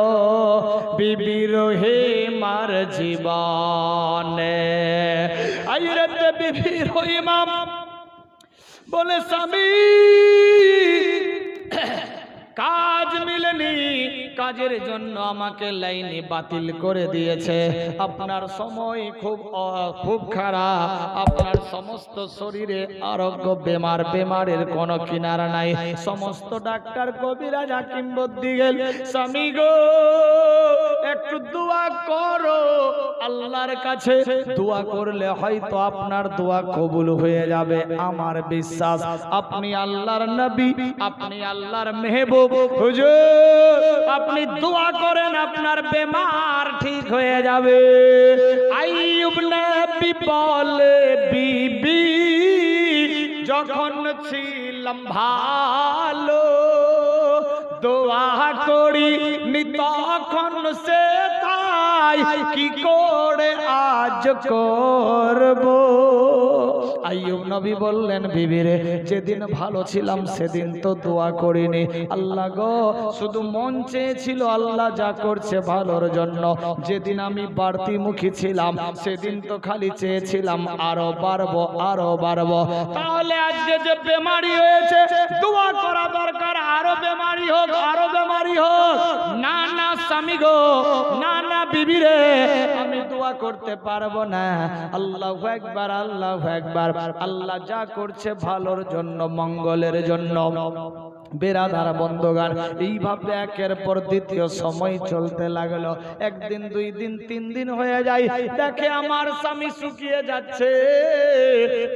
বিবি রহিমার জীবনে। আইরাত বিবি রহিমা বলে স্বামী কাজ মিলেনি, কাজের জন্য আমাকে লাইনে বাতিল করে দিয়েছে। আপনার সময় খুব খারাপ, আপনার সমস্ত শরীরে আরোগ্য বেমারের কোনো কিনারা নাই। সমস্ত ডাক্তার কবিরাজ হাকিম বদ্যি গেল, স্বামী গো একটু দোয়া করো আল্লাহর কাছে। দোয়া করলে হয়তো আপনার দোয়া কবুল হয়ে যাবে। আমার বিশ্বাস আপনি আল্লাহর নবী, আপনি আল্লাহর মেহবুব। হুজুর আপনি দোয়া করেন আপনার বেমার ঠিক হয়ে যাবে। আইয়ুব নবী বলে বিবি যখন ছিলাম ভালো দোয়া করি নি তখন সে তাই কি করে আজ করব। আইয়ুব নবী বললেন বিবিরে যেদিন ভালো ছিলাম সেদিন তো দোয়া করিনি। আল্লাহ গো শুধু মন চেয়েছিল আল্লাহ যা করছে ভালোর জন্য। যেদিন আমি বাড়তি মুখী ছিলাম সেদিন তো খালি চেয়েছিলাম আরো বাড়বো আরো বাড়বো। তাহলে আজকে যে বেমারি হয়েছে দোয়া করা দরকার আরো বেমারি হোক আরো বেমারি হোক। না না স্বামী গো, না না বিবি রে, আমি দোয়া করতে পারবো না। আল্লাহু আকবার আল্লাহু আকবার। আল্লাহ যা করছে ভালোর জন্য মঙ্গলের জন্য। বেরাদার বন্ধুগণ এইভাবে একের পর দ্বিতীয় সময় চলতে লাগলো। একদিন দুই দিন তিন দিন হয়ে যায়, দেখে আমার স্বামী শুকিয়ে যাচ্ছে,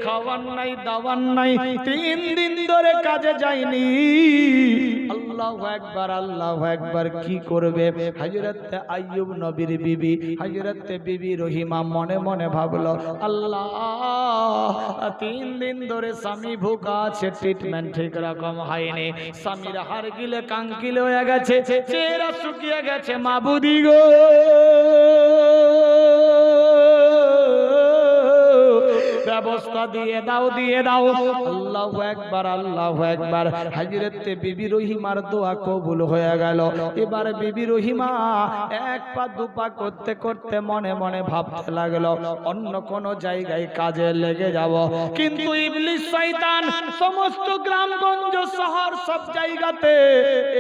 খাওয়ার নাই দাওয়ার নাই, 3 দিন ধরে কাজে যায়নি। আল্লাহু আকবার আল্লাহু আকবার। কি করবে হযরত আইয়ুব নবীর বিবি হযরত বিবি রহিমা মনে মনে ভাবলো আল্লাহ 3 দিন ধরে স্বামী ভুকা আছে, ট্রিটমেন্ট ঠিক রকম হয়নি, স্বামীর হাড় গিলে কাঙ্কিলে হয়ে গেছে, চেহারা শুকিয়ে গেছে, মাবুদি গো ব্যবস্থা দিয়ে দাও দিয়ে দাও। আল্লাহু আকবার আল্লাহু আকবার। হযরত বিবি রহিমার দোয়া কবুল হয়ে গেল। এবার বিবি রহিমা এক পা দু পা করতে করতে মনে মনে ভাবতে লাগলো অন্য কোন জায়গায় কাজে লেগে যাব। কিন্তু ইবলিস শয়তান সমস্ত গ্রামগঞ্জ শহর সব জায়গাতে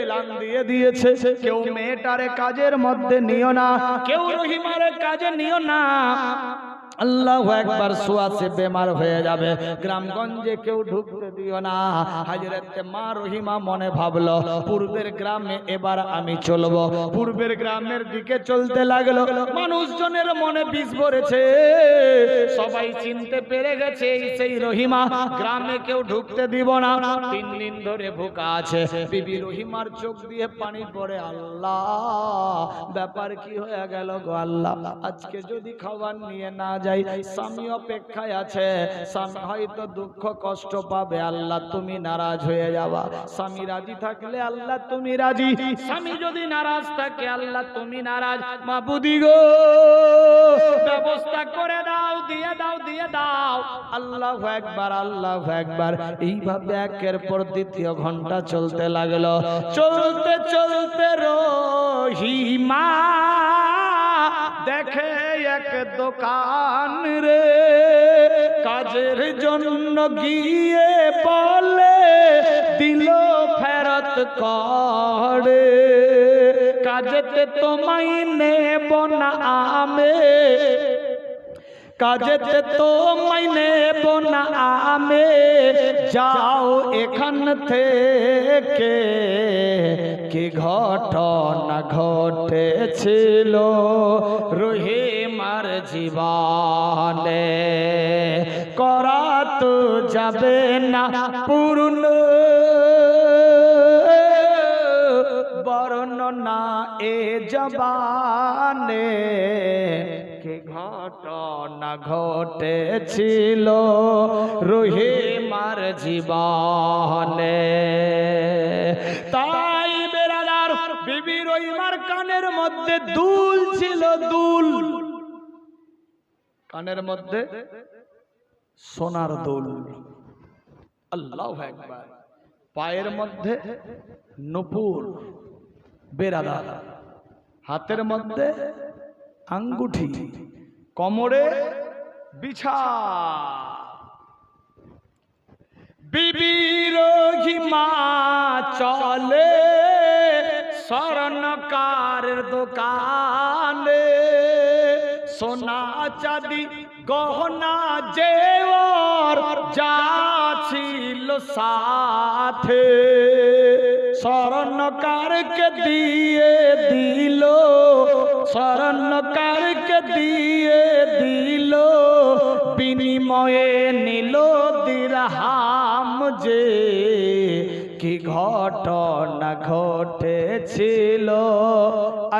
এলান দিয়ে দিয়েছে কেউ মেয়েটারে কাজের মধ্যে নিও না, কেউ রহিমারে কাজে নিও না। আল্লাহু আকবার। সুয়াসে বেমার হয়ে যাবে, গ্রামগঞ্জে কেউ ঢুকতে দিও না। হযরত মা রহিমা মনে ভাবলো পূর্বের গ্রামে এবার আমি চলবো। পূর্বের গ্রামের দিকে চলতে লাগলো। মানুষজনের মনে বিষ ভরেছে, সবাই চিনতে পেরে গেছে এই সেই রহিমা, গ্রামে কেউ ঢুকতে দিব না। 3 দিন ধরে ভুকা আছে। বিবি রহিমার চোখ দিয়ে পানি পড়ে, আল্লাহ ব্যাপার কি হয়ে গেল গো আল্লাহ, আজকে যদি খাবার নিয়ে না যাই, স্বামী অপেক্ষায় আছে, স্বামী হয়তো দুঃখ কষ্ট পাবে, আল্লাহ তুমি নারাজ হয়ে যাবা। স্বামী রাজি থাকলে আল্লাহ তুমি রাজি, স্বামী যদি নারাজ থাকে আল্লাহ তুমি নারাজ। মাবুদি গো ব্যবস্থা করে দাও, দিয়ে দাও দিয়ে দাও। আল্লাহু আকবার আল্লাহু আকবার। এইভাবে একের পর দ্বিতীয় ঘন্টা চলতে লাগলো। চলতে চলতে রহিমা দেখে এক দোকান রে, কাজের জন্য গিয়ে বলে দিল ফেরত করে, কাজেতে তোমায় নেব না আমি, কাজেতে তোমায় নেব না আমি, যাও এখান থেকে। কি ঘটনা ঘটেছিল রহিমার জীবনে, করা তো যাবে না পূর্ণ বর্ণনা এ জবানে। কি ঘটনা ঘটেছিল রহিমার জীবনে। তাই বেরাদার বিবি রহিমার কানের মধ্যে দুল ছিল, দুল, কানের মধ্যে সোনার দুল। আল্লাহু আকবার। পায়ের মধ্যে নূপুর, বেরাদার হাতের মধ্যে আঙ্গুঠি, কোমরে বিছা। বিবি রহিমা চলে স্বর্ণকারের দোকানে, সোনা চাঁদি গহনা জেওর যা ছিল সাথে, স্বর্ণকারকে দিয়ে দিল, স্বর্ণকারকে দিয়ে দিল, বিনিময়ে নিল দিরহাম যে। কি ঘটনা ঘটেছিল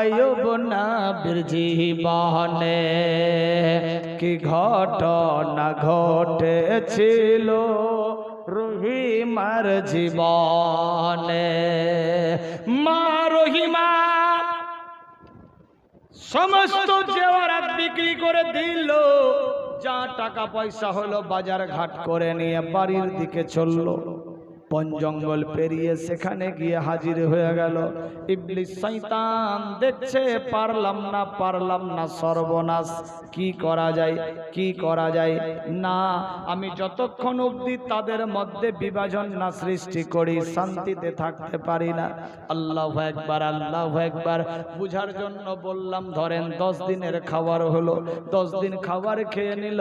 আইয়ুব নবীর জীবনে, কি ঘটনা ঘটেছিল রহিমার জীবনে। মা রহিমা সমস্ত জেওয়ারাত বিক্রি করে দিল, যা টাকা পয়সা হলো বাজার ঘাট করে নিয়ে বাড়ির দিকে চললো। বন জঙ্গল পেরিয়ে সেখানে গিয়ে হাজির হয়ে গেল। ইবলিস শয়তান দেখছে পারলাম না, সর্বনাশ, কি করা যায়, কি করা যায় না, আমি যতক্ষণ অবধি তাদের মধ্যে বিভাজন না সৃষ্টি করি শান্তিতে থাকতে পারি না। আল্লাহু আকবার, আল্লাহু আকবার। বুঝার জন্য বললাম, ধরেন 10 দিনের খাবার হলো, 10 দিন খাবার খেয়ে নিল,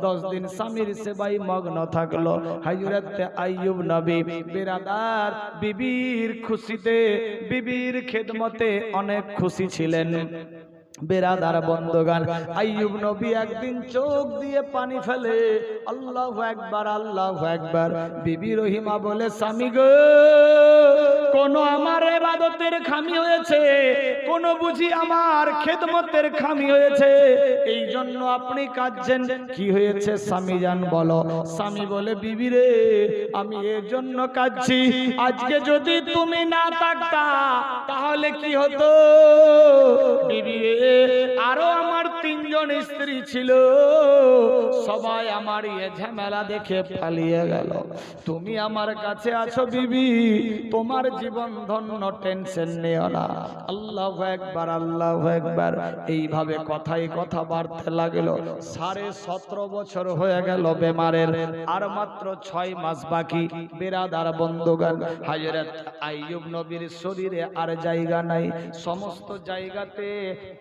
10 দিন স্বামীর সেবায় মগ্ন থাকলো। হযরত আইয়ুব নবী বিরাদার বিবির খুশিতে, বিবির খেদমতে অনেক খুশি ছিলেন। বেরাদার বন্ধগান, আইয়ুব নবী একদিন চোখ দিয়ে পানি ফেলে, আল্লাহু আকবার, আল্লাহু আকবার। বিবি রহিমা বলে, স্বামী গো, কোন আমার ইবাদতের খামি হয়েছে, কোন বুঝি আমার খেদমতের খামি হয়েছে, এই জন্য আপনি কাঁদছেন, কি হয়েছে স্বামী জান বলো। স্বামী বলে, বিবি রে, আমি এর জন্য কাঁদছি, আজকে যদি তুমি না থাকতা তাহলে কি হতো। বিবি রে, আরো আমার 3 জন স্ত্রী ছিল, সবাই আমার এই ঝামেলা দেখে পালিয়ে গেল, তুমি আমার কাছে আছো বিবি, তোমার জীবন ধন্য, টেনশন নিও না। আল্লাহু আকবার, আল্লাহু আকবার। এইভাবে কথায় কথা বাড়তে লাগলো। 17.5 বছর হয়ে গেল বেমারের, আর মাত্র 6 মাস বাকি। বিরাদার বন্ধুগণ, হযরত আইয়ুব নবীর শরীরে আর জায়গা নাই, সমস্ত জায়গাতে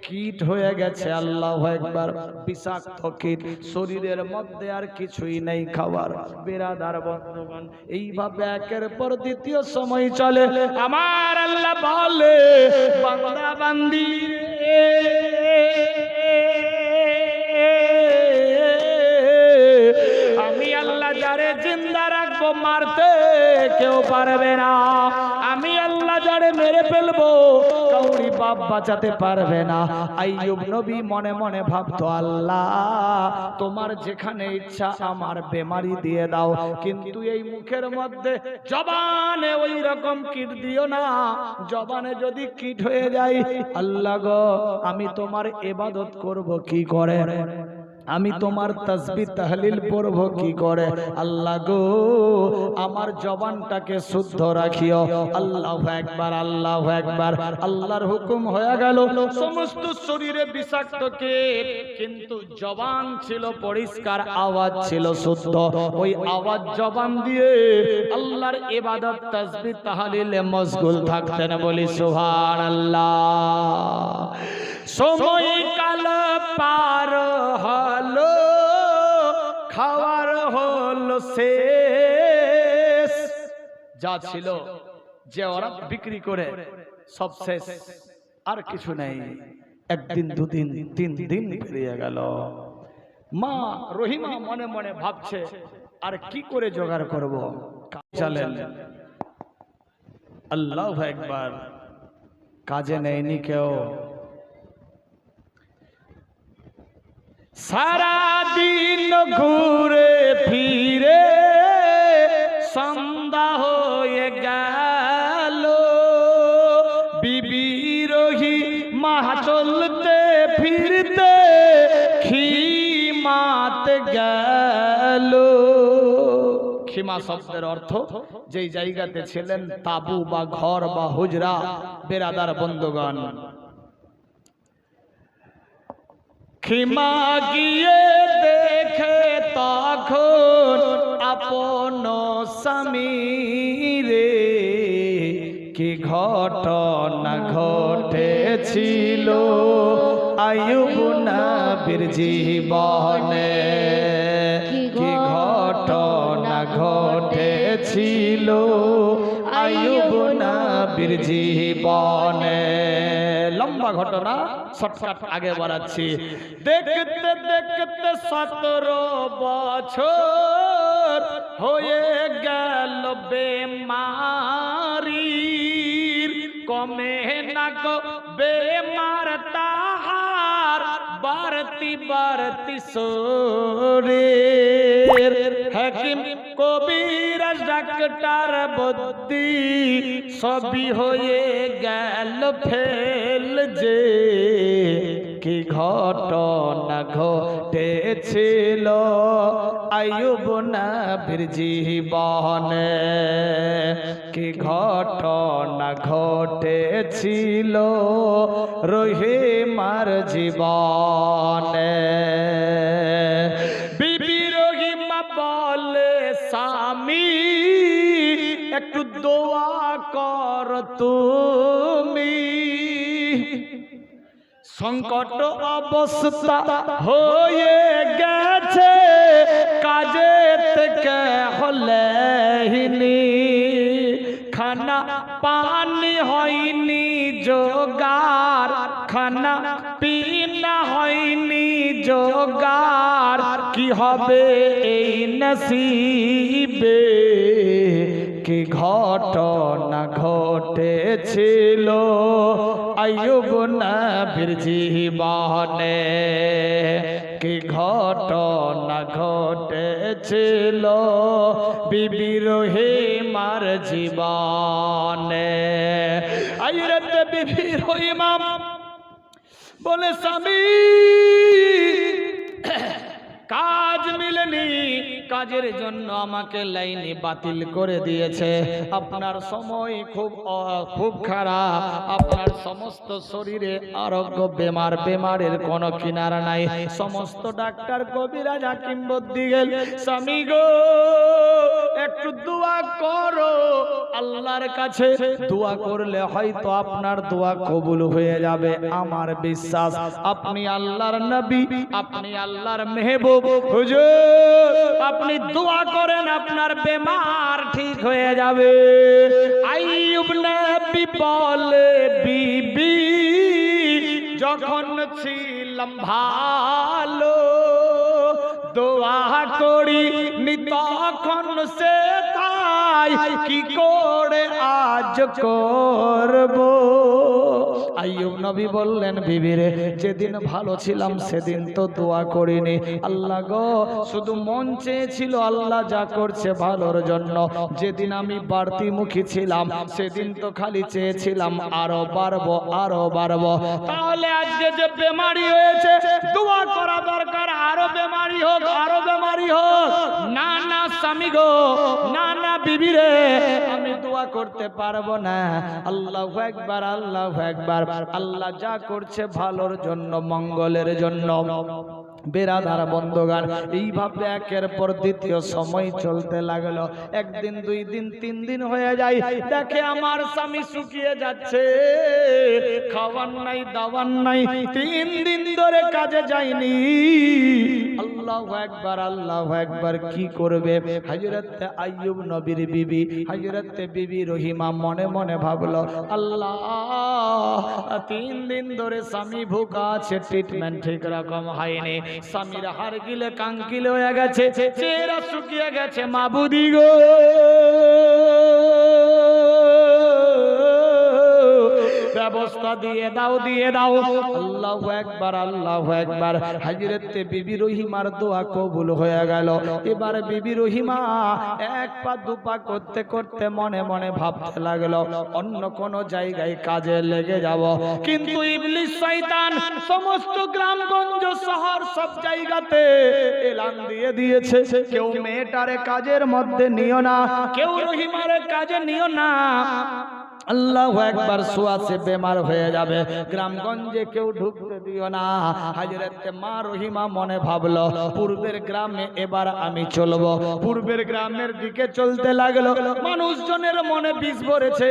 কীট হয়ে গেছে। আল্লাহু আকবার। বিষাক্ত কীট, শরীরের মধ্যে আর কিছুই নেই খাবার। বিরাদার বন্ধুগণ, এইভাবে একের পর দ্বিতীয় সময় চলে। আমার আল্লাহ বলে, বান্দা বান্দি আমি আল্লাহ যারে জিন্দা রাখবো মারতে কেউ পারবে না, আমি আল্লাহ যারে মেরে ফেলবো কাউরি বাপ বাঁচাতে পারবে না। আইয়ুব নবী মনে মনে ভাবতো, আল্লাহ তোমার যেখানে ইচ্ছা আমার বেমারি দিয়ে দাও, কিন্তু এই মুখের মধ্যে জবানে ওই রকম কীট দিও না, জবানে যদি কীট হয়ে যায় আল্লাহ গো, আমি তোমার ইবাদত করব কি করে, আমি তোমার তাসবিহ তাহলিল পড়ব কি করে। আল্লাহ গো, আমার জবানটাকে শুদ্ধ রাখিও। আল্লাহু আকবার, আল্লাহু আকবার। আল্লাহর হুকুম হয়ে গেল। সমস্ত শরীরে বিষাক্ত কীট, কিন্তু জবান ছিল পরিষ্কার, আওয়াজ ছিল শুদ্ধ। ওই আওয়াজ জবান দিয়ে আল্লাহর ইবাদত তাসবিহ তাহলিলে মশগুল থাকতেন। বলি সুবহানাল্লাহ। সময় কাল পার হলো, খাওয়ার হলো শেষ, যা ছিল যে ওরা বিক্রি করে সব শেষ, আর কিছু নেই। একদিন, 2 দিন, 3 দিন পেরিয়ে গেল। মা রহিমা মনে মনে ভাবছে, আর কি করে জোগাড় করব। চলেন, আল্লাহু আকবার। কাজে নেয়নি কেউ। সারা দিন ঘুরে ফিরে সন্ধ্যা হয়ে গেল, বিবি রহিমা চলতে ফিরতে খিমাত গেল। খিমা শব্দের অর্থ যেই জায়গাতে ছিলেন তাবু বা ঘর বা হুজরা। বেরাদার বন্ধুগণ, খিমা গিয়ে দেখে তখন আপন স্বামী রে, কি ঘটনা ঘটেছিল আইয়ুব নবীর জীবনে, কি ঘটনা ঘটেছিল আইয়ুব নবীর নবীর জীবনে। লম্বা ঘটনা, শর্টকাট আগে বাড়াচ্ছি। দেখতে দেখতে 17 বছর হয়ে গেল বেমারির, কমে না গো বেমার তাহার, বাড়তি বাড়তি শরীর। হাকিম কবিরাজ ডাক্তার বুদ্ধি সবই হয়ে গেল ফেল যে, কি ঘটনা ঘটেছিল আইয়ুব নবীর জীবনে, কি ঘটনা ঘটেছিল রহিমার জীবনে। বিবি রহিমা বলে স্বামী একটু দোয়া কর তুমি, সংকট অবস্থা হয়ে গেছে কাজে থেকে হলেনি, খানা পানি হয়নি জোগার, খানা পিনা হয়নি জোগার, কি হবে এই নসিবে, কি ঘটনা ঘটেছিল আইয়ুব নবীর জীবনে, কি ঘটনা ঘটেছিল বিবি রহিমার জীবনে। আইরাতে বিবি রহিমা বলে স্বামী কাজ মিলেনি, কাজের জন্য আমাকে লাইনে বাতিল করে দিয়েছে, আপনার সময় খুব খারাপ, আপনার সমস্ত শরীরে আরোগ্য বেমারের কোনো কিনারা নাই, সমস্ত ডাক্তার কবিরাজ হাকিম বুদ্ধি গেল, স্বামী গো একটু দোয়া করো আল্লাহর কাছে, দোয়া করলে হয়তো আপনার দোয়া কবুল হয়ে যাবে, আমার বিশ্বাস আপনি আল্লাহর নবী, আপনি আল্লাহর মেহবুব, হুজুর আপনি দোয়া করেন আপনার বেমার ঠিক হয়ে যাবে। আইয়ুব নবী বলে বিবি যখন ছিলাম ভালো দোয়া করি নি তখন সে তাই কি করে আজ করব। আইয়ুব নবী বললেন বিবিরে যেদিন ভালো ছিলাম সেদিন তো দোয়া করিনি, আল্লাহ গো শুধু মন চেয়েছিল, আল্লাহ যা করছে ভালোর জন্য, যেদিন আমি বাড়তি মুখী ছিলাম সেদিন তো খালি চেয়েছিলাম আরো বাড়বো আরো বাড়বো, তাহলে আজকে যে বেমারি হয়েছে দোয়া করা দরকার আরো বেমারি হোক আরো বেমারি হোক। না না স্বামী গো, না না বিবি রে, আমি দোয়া করতে পারবো না। আল্লাহু আকবার আল্লাহু আকবার, আল্লাহ যা করছে ভালোর জন্য মঙ্গলের জন্য। বেরাদার বন্ধুগান এইভাবে একের পর দ্বিতীয় সময় চলতে লাগলো, একদিন দুই দিন তিন দিন হয়ে যায়, দেখে আমার স্বামী শুকিয়ে যাচ্ছে, খাওয়ার নাই দাওয়ার নাই, 3 দিন ধরে কাজে যায়নি। আল্লাহু আকবার আল্লাহু আকবার, কি করবে হযরত আইয়ুব নবীর বিবি হযরত বিবি রহিমা মনে মনে ভাবলো আল্লাহ 3 দিন ধরে স্বামী ভুকা আছে, ট্রিটমেন্ট ঠিক রকম হয়নি, স্বামীর হাড় গিলে কাঙ্কিল হয়ে গেছে, চেহারা শুকিয়ে গেছে, মাবুদি গো ব্যবস্থা দিয়ে দাও দিয়ে দাও। আল্লাহু আকবার আল্লাহু আকবার, হযরত বিবি রহিমার দোয়া কবুল হয়ে গেল। এবার বিবি রহিমা এক পা দু পা করতে করতে মনে মনে ভাবতে লাগলো অন্য কোন জায়গায় কাজে লেগে যাব, কিন্তু ইবলিস শয়তান সমস্ত গ্রামগঞ্জ শহর সব জায়গাতে এলান দিয়ে দিয়েছে, কেউ মেয়েটারে কাজের মধ্যে নিও না, কেউ রহিমারে কাজে নিও না, আল্লাহু আকবার, সুয়াসে বেমার হয়ে যাবে, গ্রামগঞ্জে কেউ ঢুকতে দিও না। হযরত মা রহিমা মনে ভাবলো পূর্বের গ্রামে এবার আমি চলবো, পূর্বের গ্রামের দিকে চলতে লাগলো, মানুষজনের মনে বিষ ভরেছে,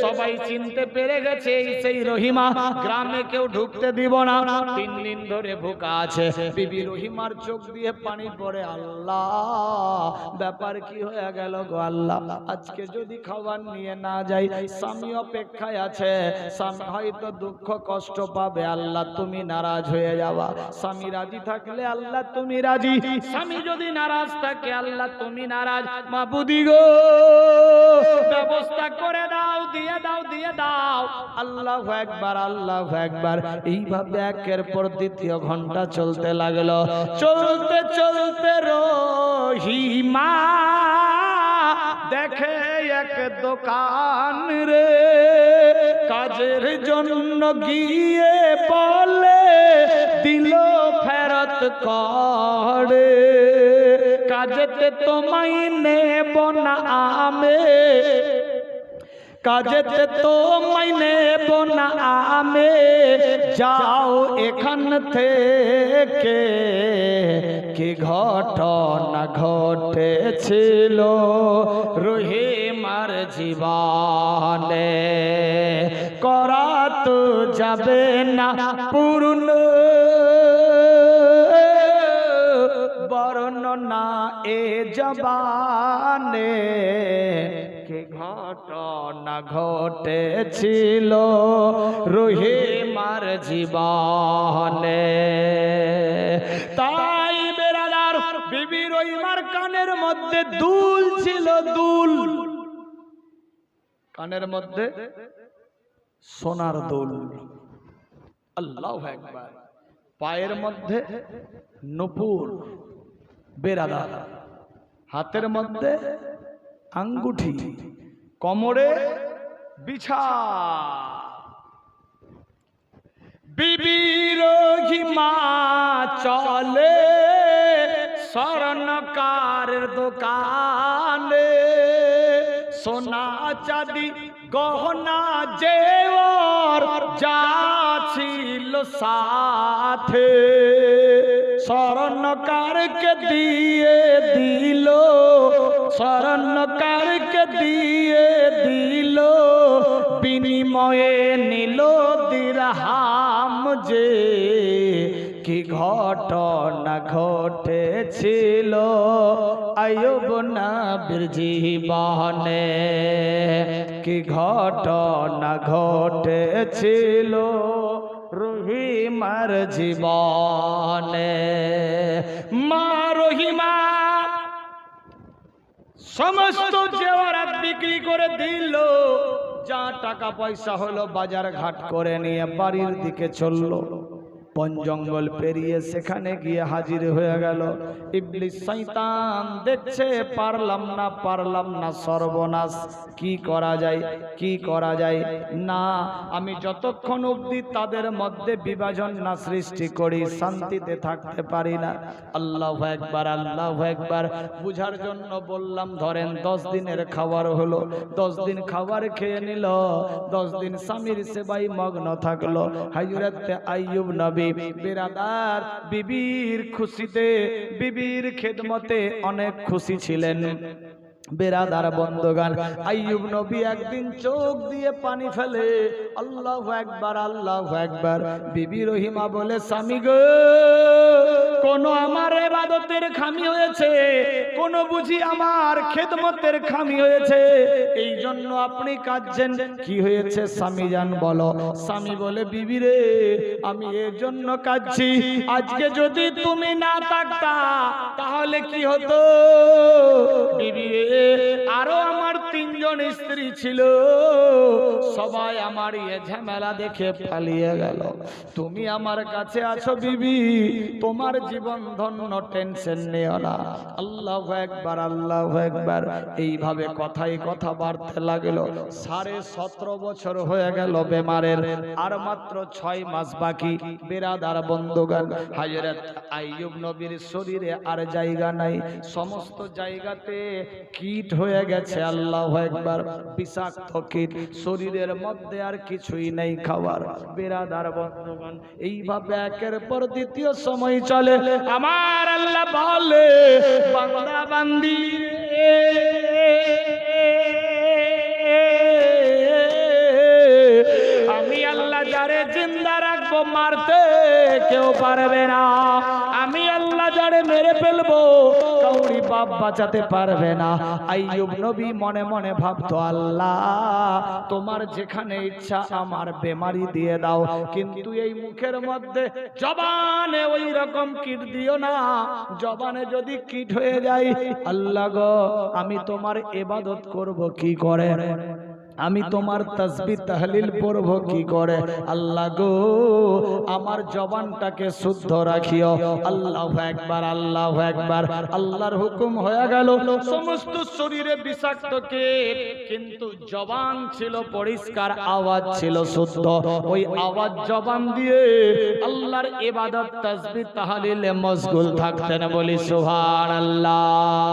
সবাই সবাই চিনতে পেরে গেছে এই সেই রহিমা, গ্রামে কেউ ঢুকতে দিব না। 3 দিন ধরে ভুকা আছে। বিবি রহিমার চোখ দিয়ে পানি পড়ে, আল্লাহ ব্যাপার কি হয়ে গেল গো আল্লাহ, আজকে যদি খাবার নিয়ে না যাই, স্বামী অপেক্ষায় আছে, স্বামী হয়তো দুঃখ কষ্ট পাবে, আল্লাহ তুমি নারাজ হয়ে যাবা। স্বামী রাজি থাকলে আল্লাহ তুমি রাজি, স্বামী যদি নারাজ থাকে আল্লাহ তুমি নারাজ। মাবুদি গো ব্যবস্থা করে দাও, দিয়ে দাও, দিয়ে দাও। আল্লাহু আকবার, আল্লাহু আকবার। এইভাবে একের পর দ্বিতীয় ঘন্টা চলতে লাগলো। চলতে চলতে রহিমা দেখে এক দোকান রে, কাজের জন্য গিয়ে বলে দিল ফেরত করে, কাজেতে তোমায় নেব না আমি, কাজেতে তোমায় নেব না আমি, যাও এখান থেকে। কি ঘটনা ঘটেছিল রহিমার জীবনে, করা তো যাবে না পূর্ণ বর্ণনা এ জবানে। কি ঘটনা ঘটেছিল রহিমার জীবনে। তাই বেরাদার, বিবি রহিমার কানের মধ্যে দুল ছিল, দুল, কানের মধ্যে সোনার দুল। আল্লাহু আকবার। পায়ের মধ্যে নূপুর, বেরাদার হাতের মধ্যে আঙ্গুঠি, কোমরে বিছা। বিবি রহিমা চলে স্বর্ণকারের দোকানে, সোনা চাঁদি গহনা জেওর যা ছিল সাথে, স্বর্ণকারকে দিয়ে দিল, স্বর্ণকারকে দিয়ে দিল, বিনিময়ে নিল দিরহাম যে। কি ঘটনা ঘটেছিল আইয়ুব নবীর জীবনে, কি ঘটনা ঘটেছিল রহিমার জীবনে। মা রহিমা সমস্ত জেওয়ারাত বিক্রি করে দিল, যা টাকা পয়সা হলো বাজার ঘাট করে নিয়ে বাড়ির দিকে চললো। বন জঙ্গল পেরিয়ে সেখানে গিয়ে হাজির হয়ে গেল। ইবলিস শয়তান দেখছে পারলাম না, পারলাম না, সর্বনাশ, কি করা যায়, কি করা যায় না, আমি যতক্ষণ অবধি তাদের মধ্যে বিভাজন না সৃষ্টি করি শান্তিতে থাকতে পারি না। আল্লাহু আকবার, আল্লাহু আকবার। বুঝার জন্য বললাম, ধরেন 10 দিনের খাবার হলো, 10 দিন খাবার খেয়ে নিল, 10 দিন স্বামীর সেবায় মগ্ন থাকলো। হযরত আইয়ুব নবী বেরাদার বিবির খুশিতে, বিবির খেদমতে অনেক খুশি ছিলেন। বেরাদার বন্ধগান, আইয়ুব নবী একদিন চোখ দিয়ে পানি ফেলে, আল্লাহু আকবার, আল্লাহু আকবার। বিবি রহিমা বলে, স্বামী গো, কোন আমার ইবাদতের খামি হয়েছে, কোন বুঝি আমার খেদমতের খামি হয়েছে, এই জন্য আপনি কাঁদছেন, কি হয়েছে স্বামী জান বলো। স্বামী বলে, বিবি রে, আমি এর জন্য কাঁদছি, আজকে যদি তুমি না থাকতা তাহলে কি হতো। বিবি রে, আরো আমার 3 জন স্ত্রী ছিল, সবাই আমার এই ঝামেলা দেখে পালিয়ে গেল, তুমি আমার কাছে আছো বিবি, তোমার জীবন ধন্য, টেনশন নিও না। আল্লাহু আকবার, আল্লাহু আকবার। এইভাবে কথাই কথা বাড়তে লাগলো। 17.5 বছর হয়ে গেল বেমারের, আর মাত্র 6 মাস বাকি। বেরাদার বন্ধুগণ, হযরত আইয়ুব নবীর শরীরে আর জায়গা নাই, সমস্ত জায়গাতে কীট হয়ে গেছে। আল্লাহু আকবার। বিষাক্ত কীট, শরীরের মধ্যে আর কিছুই নেই খাবার। বেরাদার বন্ধুগণ, এইভাবে একের পর দ্বিতীয় সময় চলে। আমার আল্লাহ বলে, বান্দা বান্দি পারবে না। আমি আল্লাহ যারে মেরে ফেলবো কাউরি বাপ বাঁচাতে পারবে না। আইয়ুব নবী মনে মনে ভাবতো, আল্লাহ তোমার যেখানে ইচ্ছা আমার বেমারি দিয়ে দাও, কিন্তু এই মুখের মধ্যে জবানে ওই রকম কীট দিও না। জবানে যদি কীট হয়ে যায়, আল্লাহ গো আমি তোমার ইবাদত করব কি করে, আমি তোমার তাসবিহ তাহলিল পড়ব কি করে। আল্লাহ গো আমার জবানটাকে শুদ্ধ রাখিও। আল্লাহু আকবার, আল্লাহু আকবার। আল্লাহর হুকুম হয়ে গেল। সমস্ত শরীরে বিষাক্ত কীট, কিন্তু জবান ছিল পরিষ্কার, আওয়াজ ছিল শুদ্ধ। ওই আওয়াজ জবান দিয়ে আল্লাহর ইবাদত তাসবিহ তাহলিলে মশগুল থাকতেন। বলি সুবহানাল্লাহ।